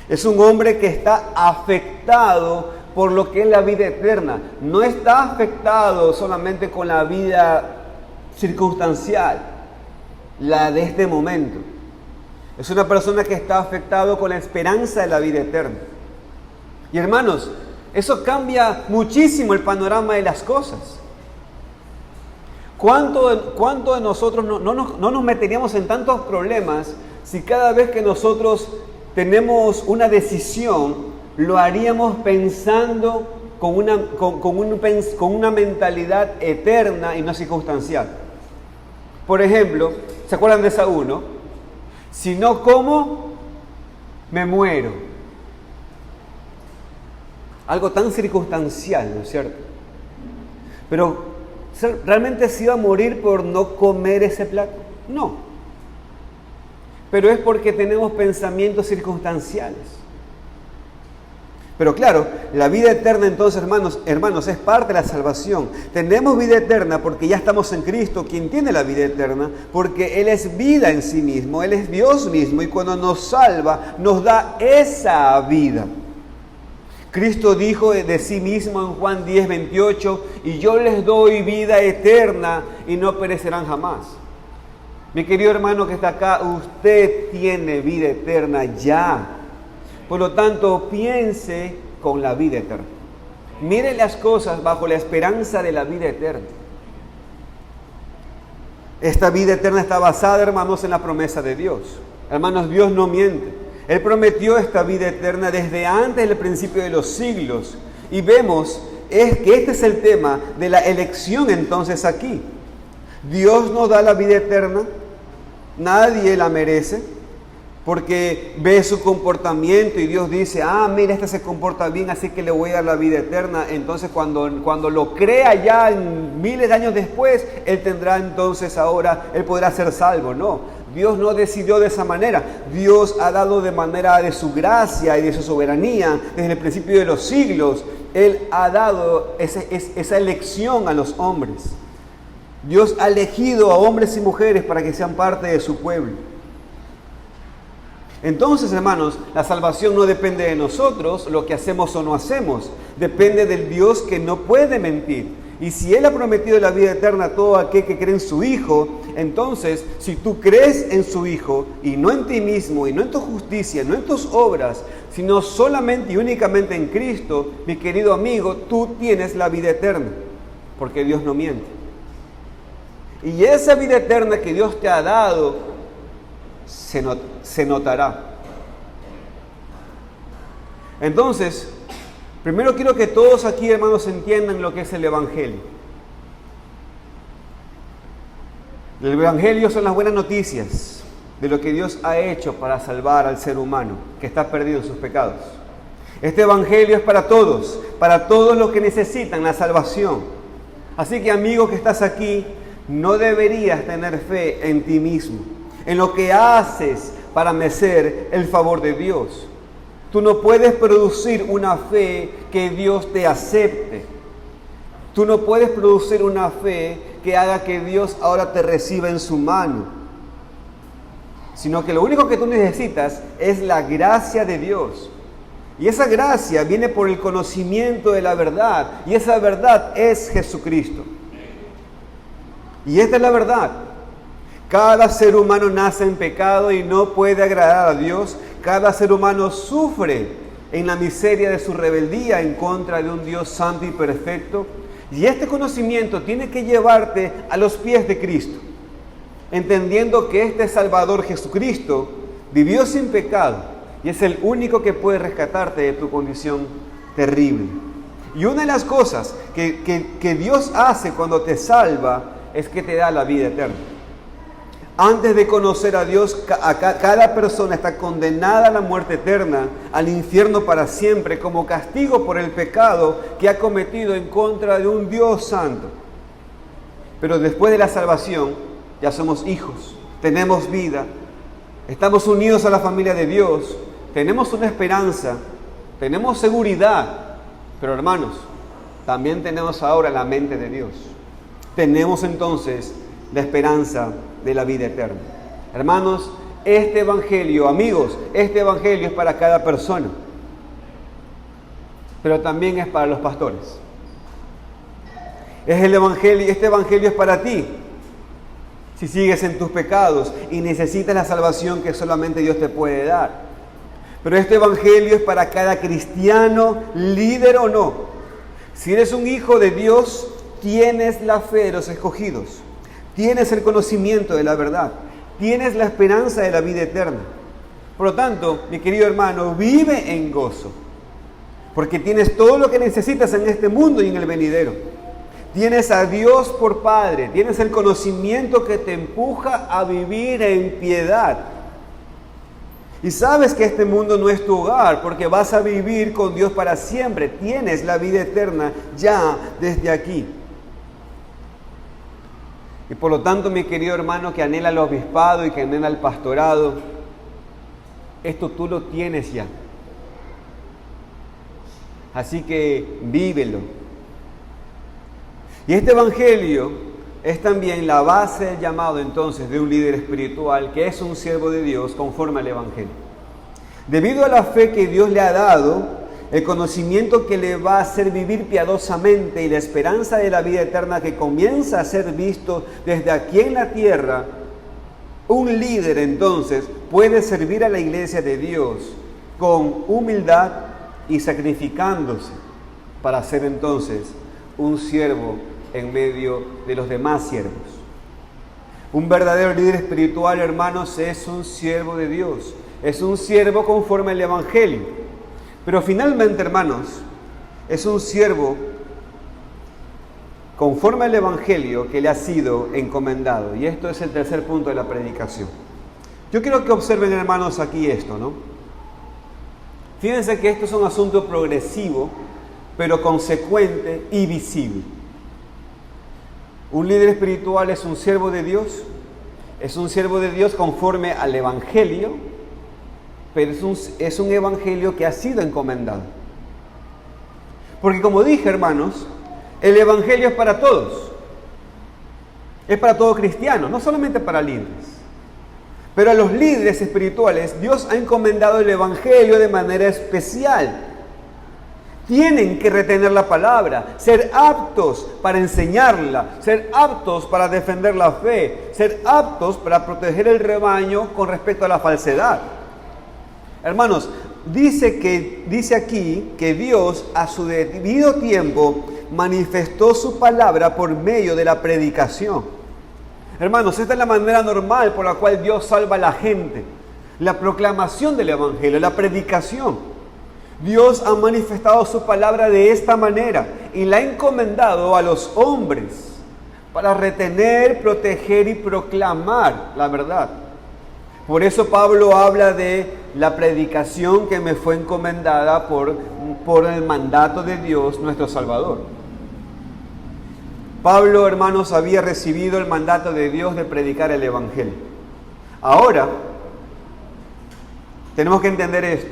Es un hombre que está afectado por lo que es la vida eterna. No está afectado solamente con la vida circunstancial, la de este momento. Es una persona que está afectado con la esperanza de la vida eterna. Y hermanos, eso cambia muchísimo el panorama de las cosas. ¿Cuánto de nosotros no nos meteríamos en tantos problemas si cada vez que nosotros tenemos una decisión, lo haríamos pensando con una mentalidad eterna y no circunstancial? Por ejemplo, ¿se acuerdan de Saúl, no? Si no como, me muero. Algo tan circunstancial, ¿no es cierto? Pero ¿realmente se iba a morir por no comer ese plato? No. Pero es porque tenemos pensamientos circunstanciales. Pero claro, la vida eterna entonces, hermanos, es parte de la salvación. Tenemos vida eterna porque ya estamos en Cristo, quien tiene la vida eterna, porque Él es vida en sí mismo, Él es Dios mismo, y cuando nos salva, nos da esa vida. Cristo dijo de sí mismo en Juan 10:28, y yo les doy vida eterna y no perecerán jamás. Mi querido hermano que está acá, usted tiene vida eterna ya. Por lo tanto, piense con la vida eterna. Mire las cosas bajo la esperanza de la vida eterna. Esta vida eterna está basada, hermanos, en la promesa de Dios. Hermanos, Dios no miente. Él prometió esta vida eterna desde antes del principio de los siglos. Y vemos que este es el tema de la elección entonces aquí. Dios nos da la vida eterna. Nadie la merece. Porque ve su comportamiento y Dios dice, mira, este se comporta bien, así que le voy a dar la vida eterna. Entonces cuando lo crea ya en miles de años después, Él tendrá entonces ahora, Él podrá ser salvo. No, Dios no decidió de esa manera. Dios ha dado de manera de su gracia y de su soberanía, desde el principio de los siglos, Él ha dado esa elección a los hombres. Dios ha elegido a hombres y mujeres para que sean parte de su pueblo. Entonces, hermanos, la salvación no depende de nosotros, lo que hacemos o no hacemos. Depende del Dios que no puede mentir. Y si Él ha prometido la vida eterna a todo aquel que cree en su Hijo, entonces, si tú crees en su Hijo, y no en ti mismo, y no en tu justicia, no en tus obras, sino solamente y únicamente en Cristo, mi querido amigo, tú tienes la vida eterna, porque Dios no miente. Y esa vida eterna que Dios te ha dado, se notará. Entonces, primero quiero que todos aquí, hermanos, entiendan lo que es el Evangelio. El Evangelio son las buenas noticias de lo que Dios ha hecho para salvar al ser humano que está perdido en sus pecados. Este Evangelio es para todos los que necesitan la salvación. Así que, amigo que estás aquí, no deberías tener fe en ti mismo, en lo que haces para merecer el favor de Dios. Tú no puedes producir una fe que Dios te acepte. Tú no puedes producir una fe que haga que Dios ahora te reciba en su mano. Sino que lo único que tú necesitas es la gracia de Dios. Y esa gracia viene por el conocimiento de la verdad. Y esa verdad es Jesucristo. Y esta es la verdad. Cada ser humano nace en pecado y no puede agradar a Dios. Cada ser humano sufre en la miseria de su rebeldía en contra de un Dios santo y perfecto. Y este conocimiento tiene que llevarte a los pies de Cristo, entendiendo que este Salvador Jesucristo vivió sin pecado y es el único que puede rescatarte de tu condición terrible. Y una de las cosas que Dios hace cuando te salva es que te da la vida eterna. Antes de conocer a Dios, cada persona está condenada a la muerte eterna, al infierno para siempre, como castigo por el pecado que ha cometido en contra de un Dios santo. Pero después de la salvación, ya somos hijos, tenemos vida, estamos unidos a la familia de Dios, tenemos una esperanza, tenemos seguridad. Pero hermanos, también tenemos ahora la mente de Dios. Tenemos entonces la esperanza de la vida eterna. Hermanos, este evangelio, amigos, este evangelio es para cada persona, pero también es para los pastores. Es el evangelio, este evangelio es para ti, si sigues en tus pecados y necesitas la salvación que solamente Dios te puede dar. Pero este evangelio es para cada cristiano, líder o no. Si eres un hijo de Dios, tienes la fe de los escogidos. Tienes el conocimiento de la verdad. Tienes la esperanza de la vida eterna. Por lo tanto, mi querido hermano, vive en gozo. Porque tienes todo lo que necesitas en este mundo y en el venidero. Tienes a Dios por Padre. Tienes el conocimiento que te empuja a vivir en piedad. Y sabes que este mundo no es tu hogar, porque vas a vivir con Dios para siempre. Tienes la vida eterna ya desde aquí. Y por lo tanto, mi querido hermano que anhela el obispado y que anhela el pastorado, esto tú lo tienes ya. Así que vívelo. Y este evangelio es también la base del llamado entonces de un líder espiritual que es un siervo de Dios conforme al evangelio. Debido a la fe que Dios le ha dado, el conocimiento que le va a hacer vivir piadosamente y la esperanza de la vida eterna que comienza a ser visto desde aquí en la tierra, un líder entonces puede servir a la iglesia de Dios con humildad y sacrificándose para ser entonces un siervo en medio de los demás siervos. Un verdadero líder espiritual, hermanos, es un siervo de Dios, es un siervo conforme al evangelio. Pero finalmente, hermanos, es un siervo conforme al evangelio que le ha sido encomendado. Y esto es el tercer punto de la predicación. Yo quiero que observen, hermanos, aquí esto, ¿no? Fíjense que esto es un asunto progresivo, pero consecuente y visible. Un líder espiritual es un siervo de Dios conforme al evangelio, pero es un evangelio que ha sido encomendado. Porque como dije, hermanos, el evangelio es para todos. Es para todo cristiano, no solamente para líderes. Pero a los líderes espirituales Dios ha encomendado el evangelio de manera especial. Tienen que retener la palabra, ser aptos para enseñarla, ser aptos para defender la fe, ser aptos para proteger el rebaño con respecto a la falsedad. Hermanos, dice aquí que Dios a su debido tiempo manifestó su palabra por medio de la predicación. Hermanos, esta es la manera normal por la cual Dios salva a la gente. La proclamación del evangelio, la predicación. Dios ha manifestado su palabra de esta manera y la ha encomendado a los hombres para retener, proteger y proclamar la verdad. Por eso Pablo habla de la predicación que me fue encomendada por el mandato de Dios, nuestro Salvador. Pablo, hermanos, había recibido el mandato de Dios de predicar el evangelio. Ahora, tenemos que entender esto.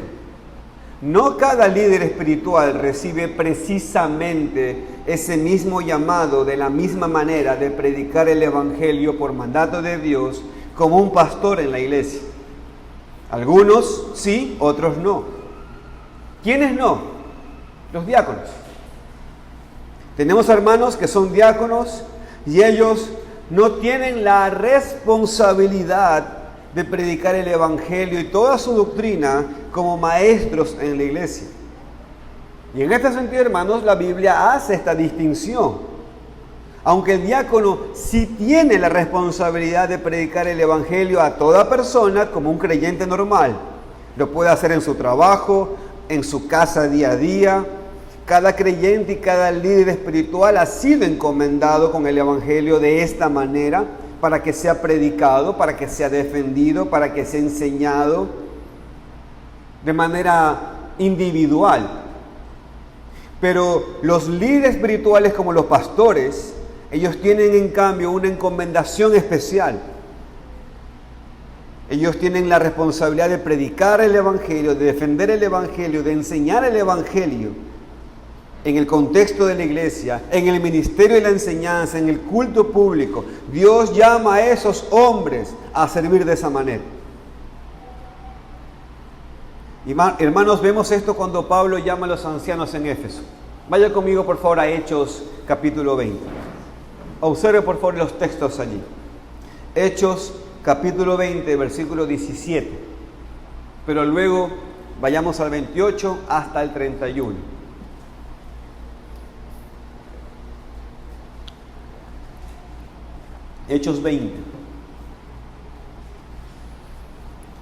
No cada líder espiritual recibe precisamente ese mismo llamado de la misma manera de predicar el evangelio por mandato de Dios como un pastor en la iglesia. Algunos sí, otros no. ¿Quiénes no? Los diáconos. Tenemos hermanos que son diáconos y ellos no tienen la responsabilidad de predicar el evangelio y toda su doctrina como maestros en la iglesia. Y en este sentido, hermanos, la Biblia hace esta distinción. Aunque el diácono sí tiene la responsabilidad de predicar el evangelio a toda persona como un creyente normal, lo puede hacer en su trabajo, en su casa día a día. Cada creyente y cada líder espiritual ha sido encomendado con el evangelio de esta manera para que sea predicado, para que sea defendido, para que sea enseñado de manera individual. Pero los líderes espirituales como los pastores, ellos tienen en cambio una encomendación especial. Ellos tienen la responsabilidad de predicar el evangelio, de defender el evangelio, de enseñar el evangelio en el contexto de la iglesia, en el ministerio de la enseñanza, en el culto público. Dios llama a esos hombres a servir de esa manera. Y hermanos, vemos esto cuando Pablo llama a los ancianos en Éfeso. Vaya conmigo por favor a Hechos capítulo 20. Observe por favor los textos allí. Hechos capítulo 20, versículo 17. Pero luego vayamos al 28 hasta el 31. Hechos 20.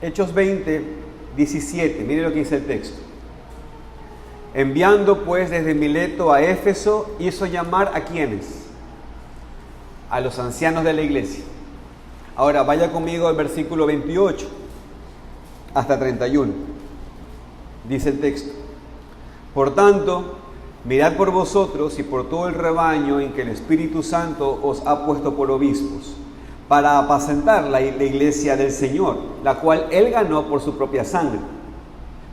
Hechos 20, 17. Mire lo que dice el texto. Enviando pues desde Mileto a Éfeso, hizo llamar ¿a quiénes? A los ancianos de la iglesia. Ahora vaya conmigo al versículo 28 hasta 31. Dice el texto. Por tanto, Mirad por vosotros y por todo el rebaño en que el Espíritu Santo os ha puesto por obispos, para apacentar la iglesia del Señor, la cual Él ganó por su propia sangre.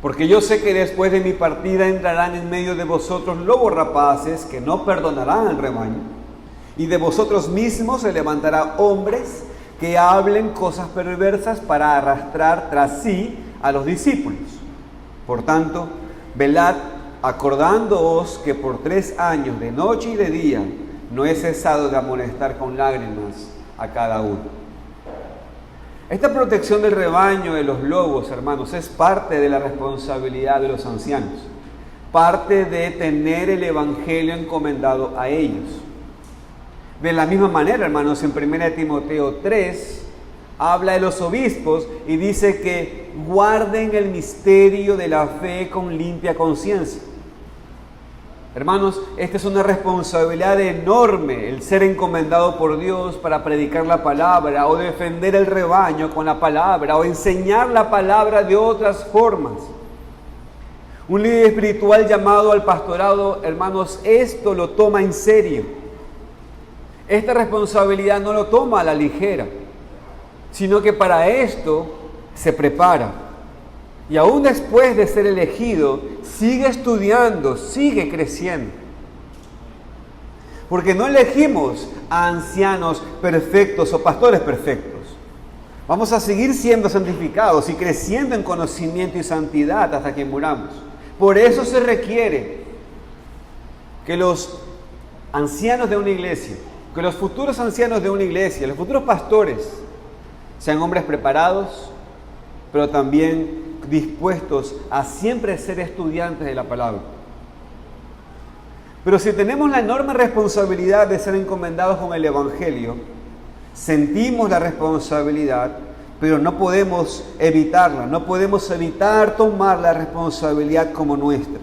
Porque yo sé que después de mi partida entrarán en medio de vosotros lobos rapaces que no perdonarán al rebaño, y de vosotros mismos se levantará hombres que hablen cosas perversas para arrastrar tras sí a los discípulos. Por tanto, velad, acordándoos que por 3 años, de noche y de día, no he cesado de amonestar con lágrimas a cada uno. Esta protección del rebaño de los lobos, hermanos, es parte de la responsabilidad de los ancianos, parte de tener el evangelio encomendado a ellos. De la misma manera, hermanos, en 1 Timoteo 3, habla de los obispos y dice que guarden el misterio de la fe con limpia conciencia. Hermanos, esta es una responsabilidad enorme, el ser encomendado por Dios para predicar la palabra o defender el rebaño con la palabra o enseñar la palabra de otras formas. Un líder espiritual llamado al pastorado, hermanos, esto lo toma en serio. Esta responsabilidad no lo toma a la ligera, sino que para esto se prepara. Y aún después de ser elegido, sigue estudiando, sigue creciendo. Porque no elegimos a ancianos perfectos o pastores perfectos. Vamos a seguir siendo santificados y creciendo en conocimiento y santidad hasta que muramos. Por eso se requiere que los ancianos de una iglesia, que los futuros ancianos de una iglesia, los futuros pastores, sean hombres preparados, pero también dispuestos a siempre ser estudiantes de la palabra. Pero si tenemos la enorme responsabilidad de ser encomendados con el evangelio, sentimos la responsabilidad, pero no podemos evitarla, no podemos evitar tomar la responsabilidad como nuestra.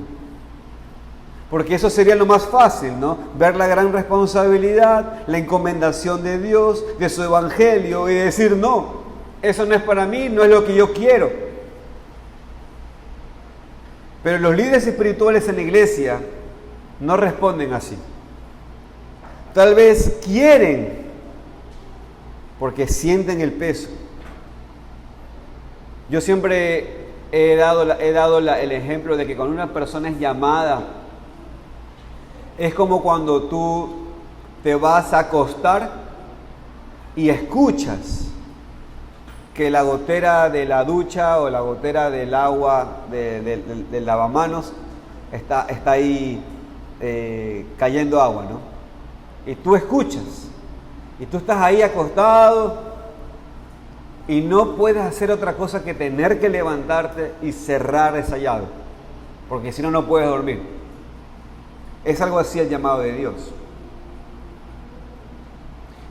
Porque eso sería lo más fácil, ¿no? Ver la gran responsabilidad, la encomendación de Dios, de su evangelio y decir, no, eso no es para mí, no es lo que yo quiero. Pero los líderes espirituales en la iglesia no responden así. Tal vez quieren porque sienten el peso. Yo siempre he dado el ejemplo de que cuando una persona es llamada, es como cuando tú te vas a acostar y escuchas que la gotera de la ducha o la gotera del agua del lavamanos está ahí cayendo agua, ¿no? Y tú escuchas, y tú estás ahí acostado y no puedes hacer otra cosa que tener que levantarte y cerrar esa llave, porque si no, no puedes dormir. Es algo así el llamado de Dios.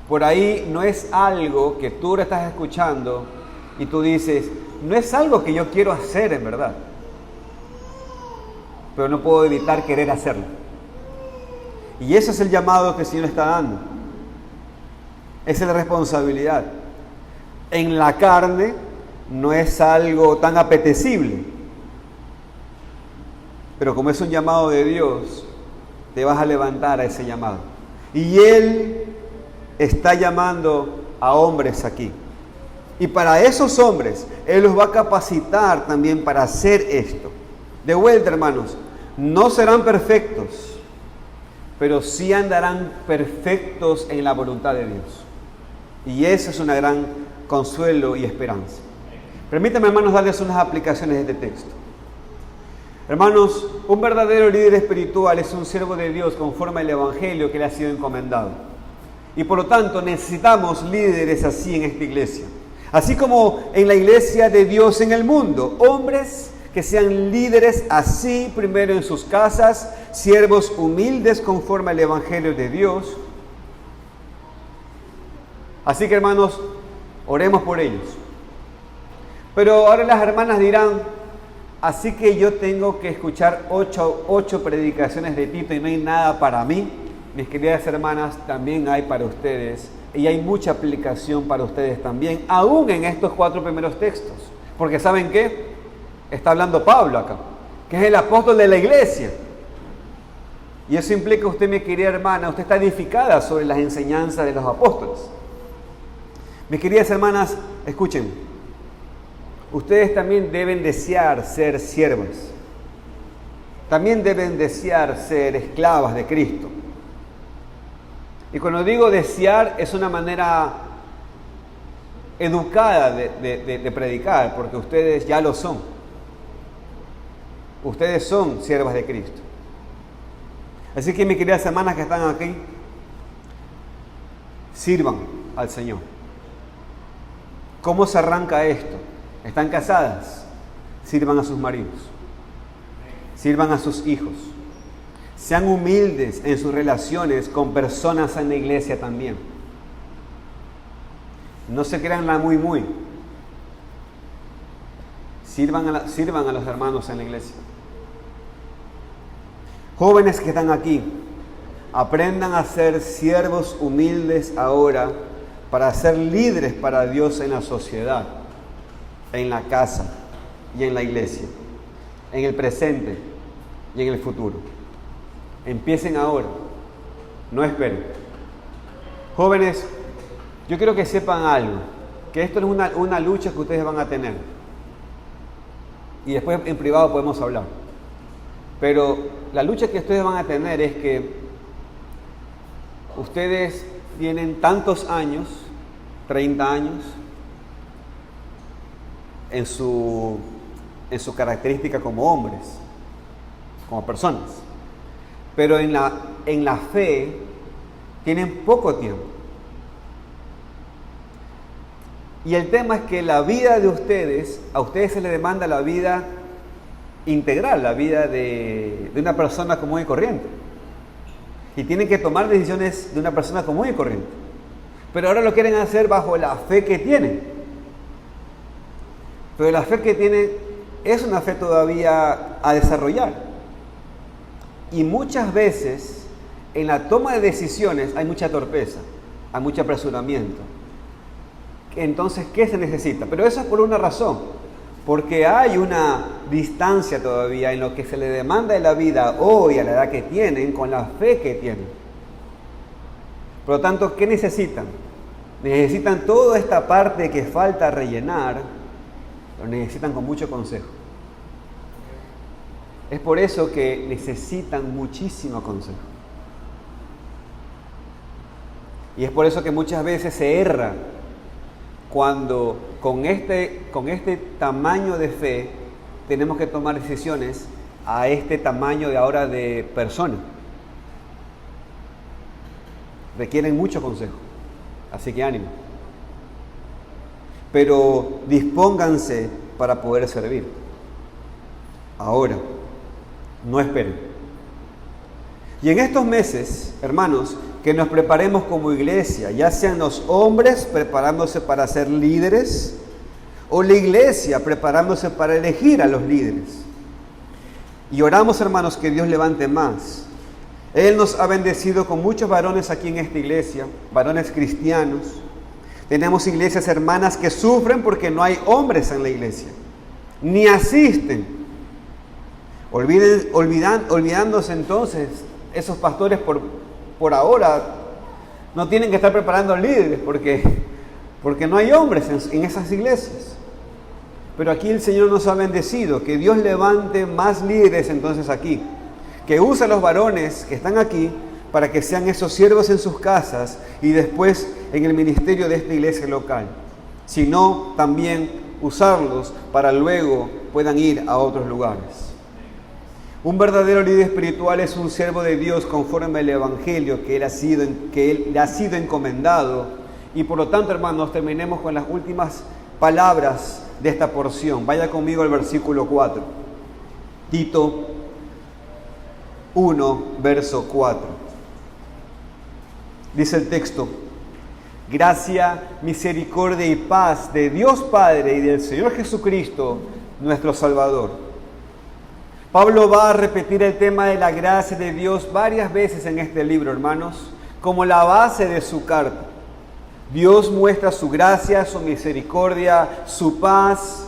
Por ahí no es algo que tú lo estás escuchando y tú dices, no es algo que yo quiero hacer en verdad, pero no puedo evitar querer hacerlo. Y ese es el llamado que el Señor está dando. Esa es la responsabilidad. En la carne no es algo tan apetecible, pero como es un llamado de Dios, te vas a levantar a ese llamado. Y Él está llamando a hombres aquí. Y para esos hombres, Él los va a capacitar también para hacer esto. De vuelta, hermanos, no serán perfectos, pero sí andarán perfectos en la voluntad de Dios. Y eso es una gran consuelo y esperanza. Permítanme, hermanos, darles unas aplicaciones de este texto. Hermanos, un verdadero líder espiritual es un siervo de Dios conforme al evangelio que le ha sido encomendado. Y por lo tanto necesitamos líderes así en esta iglesia. Así como en la iglesia de Dios en el mundo, hombres que sean líderes así primero en sus casas, siervos humildes conforme al evangelio de Dios. Así que, hermanos, oremos por ellos. Pero ahora las hermanas dirán, así que yo tengo que escuchar ocho predicaciones de Tito y no hay nada para mí. Mis queridas hermanas, también hay para ustedes y hay mucha aplicación para ustedes también, aún en estos 4 primeros textos. Porque ¿saben qué? Está hablando Pablo acá, que es el apóstol de la iglesia. Y eso implica, usted, mi querida hermana, usted está edificada sobre las enseñanzas de los apóstoles. Mis queridas hermanas, escuchen, ustedes también deben desear ser siervas. También deben desear ser esclavas de Cristo. Y cuando digo desear, es una manera educada de predicar, porque ustedes ya lo son. Ustedes son siervas de Cristo. Así que, mis queridas hermanas que están aquí, sirvan al Señor. ¿Cómo se arranca esto? ¿Están casadas? Sirvan a sus maridos. Sirvan a sus hijos. Sean humildes en sus relaciones con personas en la iglesia también. No se crean la muy. Sirvan a los hermanos en la iglesia. Jóvenes que están aquí, aprendan a ser siervos humildes ahora para ser líderes para Dios en la sociedad, en la casa y en la iglesia, en el presente y en el futuro. Empiecen ahora, no esperen. Jóvenes, yo quiero que sepan algo, que esto no es una lucha que ustedes van a tener. Y después en privado podemos hablar. Pero la lucha que ustedes van a tener es que ustedes tienen tantos años, 30 años, en su característica como hombres, como personas. Pero en la fe tienen poco tiempo. Y el tema es que la vida de ustedes, a ustedes se les demanda la vida integral, la vida de una persona común y corriente. Y tienen que tomar decisiones de una persona común y corriente. Pero ahora lo quieren hacer bajo la fe que tienen. Pero la fe que tienen es una fe todavía a desarrollar. Y muchas veces en la toma de decisiones hay mucha torpeza, hay mucho apresuramiento. Entonces, ¿qué se necesita? Pero eso es por una razón. Porque hay una distancia todavía en lo que se le demanda de la vida hoy, a la edad que tienen, con la fe que tienen. Por lo tanto, ¿qué necesitan? Necesitan toda esta parte que falta rellenar, lo necesitan con mucho consejo. Es por eso que necesitan muchísimo consejo. Y es por eso que muchas veces se erra cuando con este tamaño de fe tenemos que tomar decisiones a este tamaño de ahora de persona. Requieren mucho consejo, así que ánimo. Pero dispónganse para poder servir. Ahora, no esperen. Y en estos meses, hermanos, que nos preparemos como iglesia, ya sean los hombres preparándose para ser líderes o la iglesia preparándose para elegir a los líderes. Y oramos, hermanos, que Dios levante más. Él nos ha bendecido con muchos varones aquí en esta iglesia, varones cristianos. Tenemos iglesias hermanas que sufren porque no hay hombres en la iglesia, ni asisten. Olvidándose entonces, esos pastores por ahora no tienen que estar preparando líderes porque no hay hombres en esas iglesias. Pero aquí el Señor nos ha bendecido, que Dios levante más líderes entonces aquí, que use a los varones que están aquí para que sean esos siervos en sus casas y después en el ministerio de esta iglesia local, sino también usarlos para luego puedan ir a otros lugares. Un verdadero líder espiritual es un siervo de Dios conforme al Evangelio que él le ha sido encomendado. Y por lo tanto, hermanos, terminemos con las últimas palabras de esta porción. Vaya conmigo al versículo 4. Tito 1, verso 4. Dice el texto: gracia, misericordia y paz de Dios Padre y del Señor Jesucristo, nuestro Salvador. Pablo va a repetir el tema de la gracia de Dios varias veces en este libro, hermanos, como la base de su carta. Dios muestra su gracia, su misericordia, su paz,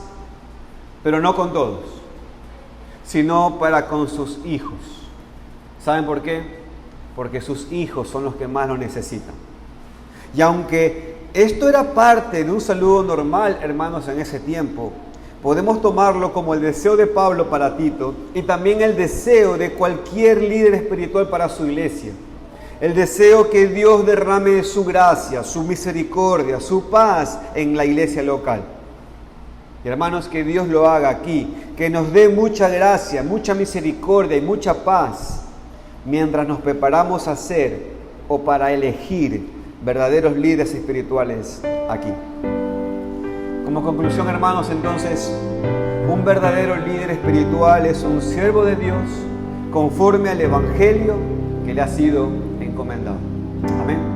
pero no con todos, sino para con sus hijos. ¿Saben por qué? Porque sus hijos son los que más lo necesitan. Y aunque esto era parte de un saludo normal, hermanos, en ese tiempo, podemos tomarlo como el deseo de Pablo para Tito y también el deseo de cualquier líder espiritual para su iglesia. El deseo que Dios derrame su gracia, su misericordia, su paz en la iglesia local. Y hermanos, que Dios lo haga aquí, que nos dé mucha gracia, mucha misericordia y mucha paz mientras nos preparamos a ser o para elegir verdaderos líderes espirituales aquí. Como conclusión, hermanos, entonces, un verdadero líder espiritual es un siervo de Dios conforme al Evangelio que le ha sido encomendado. Amén.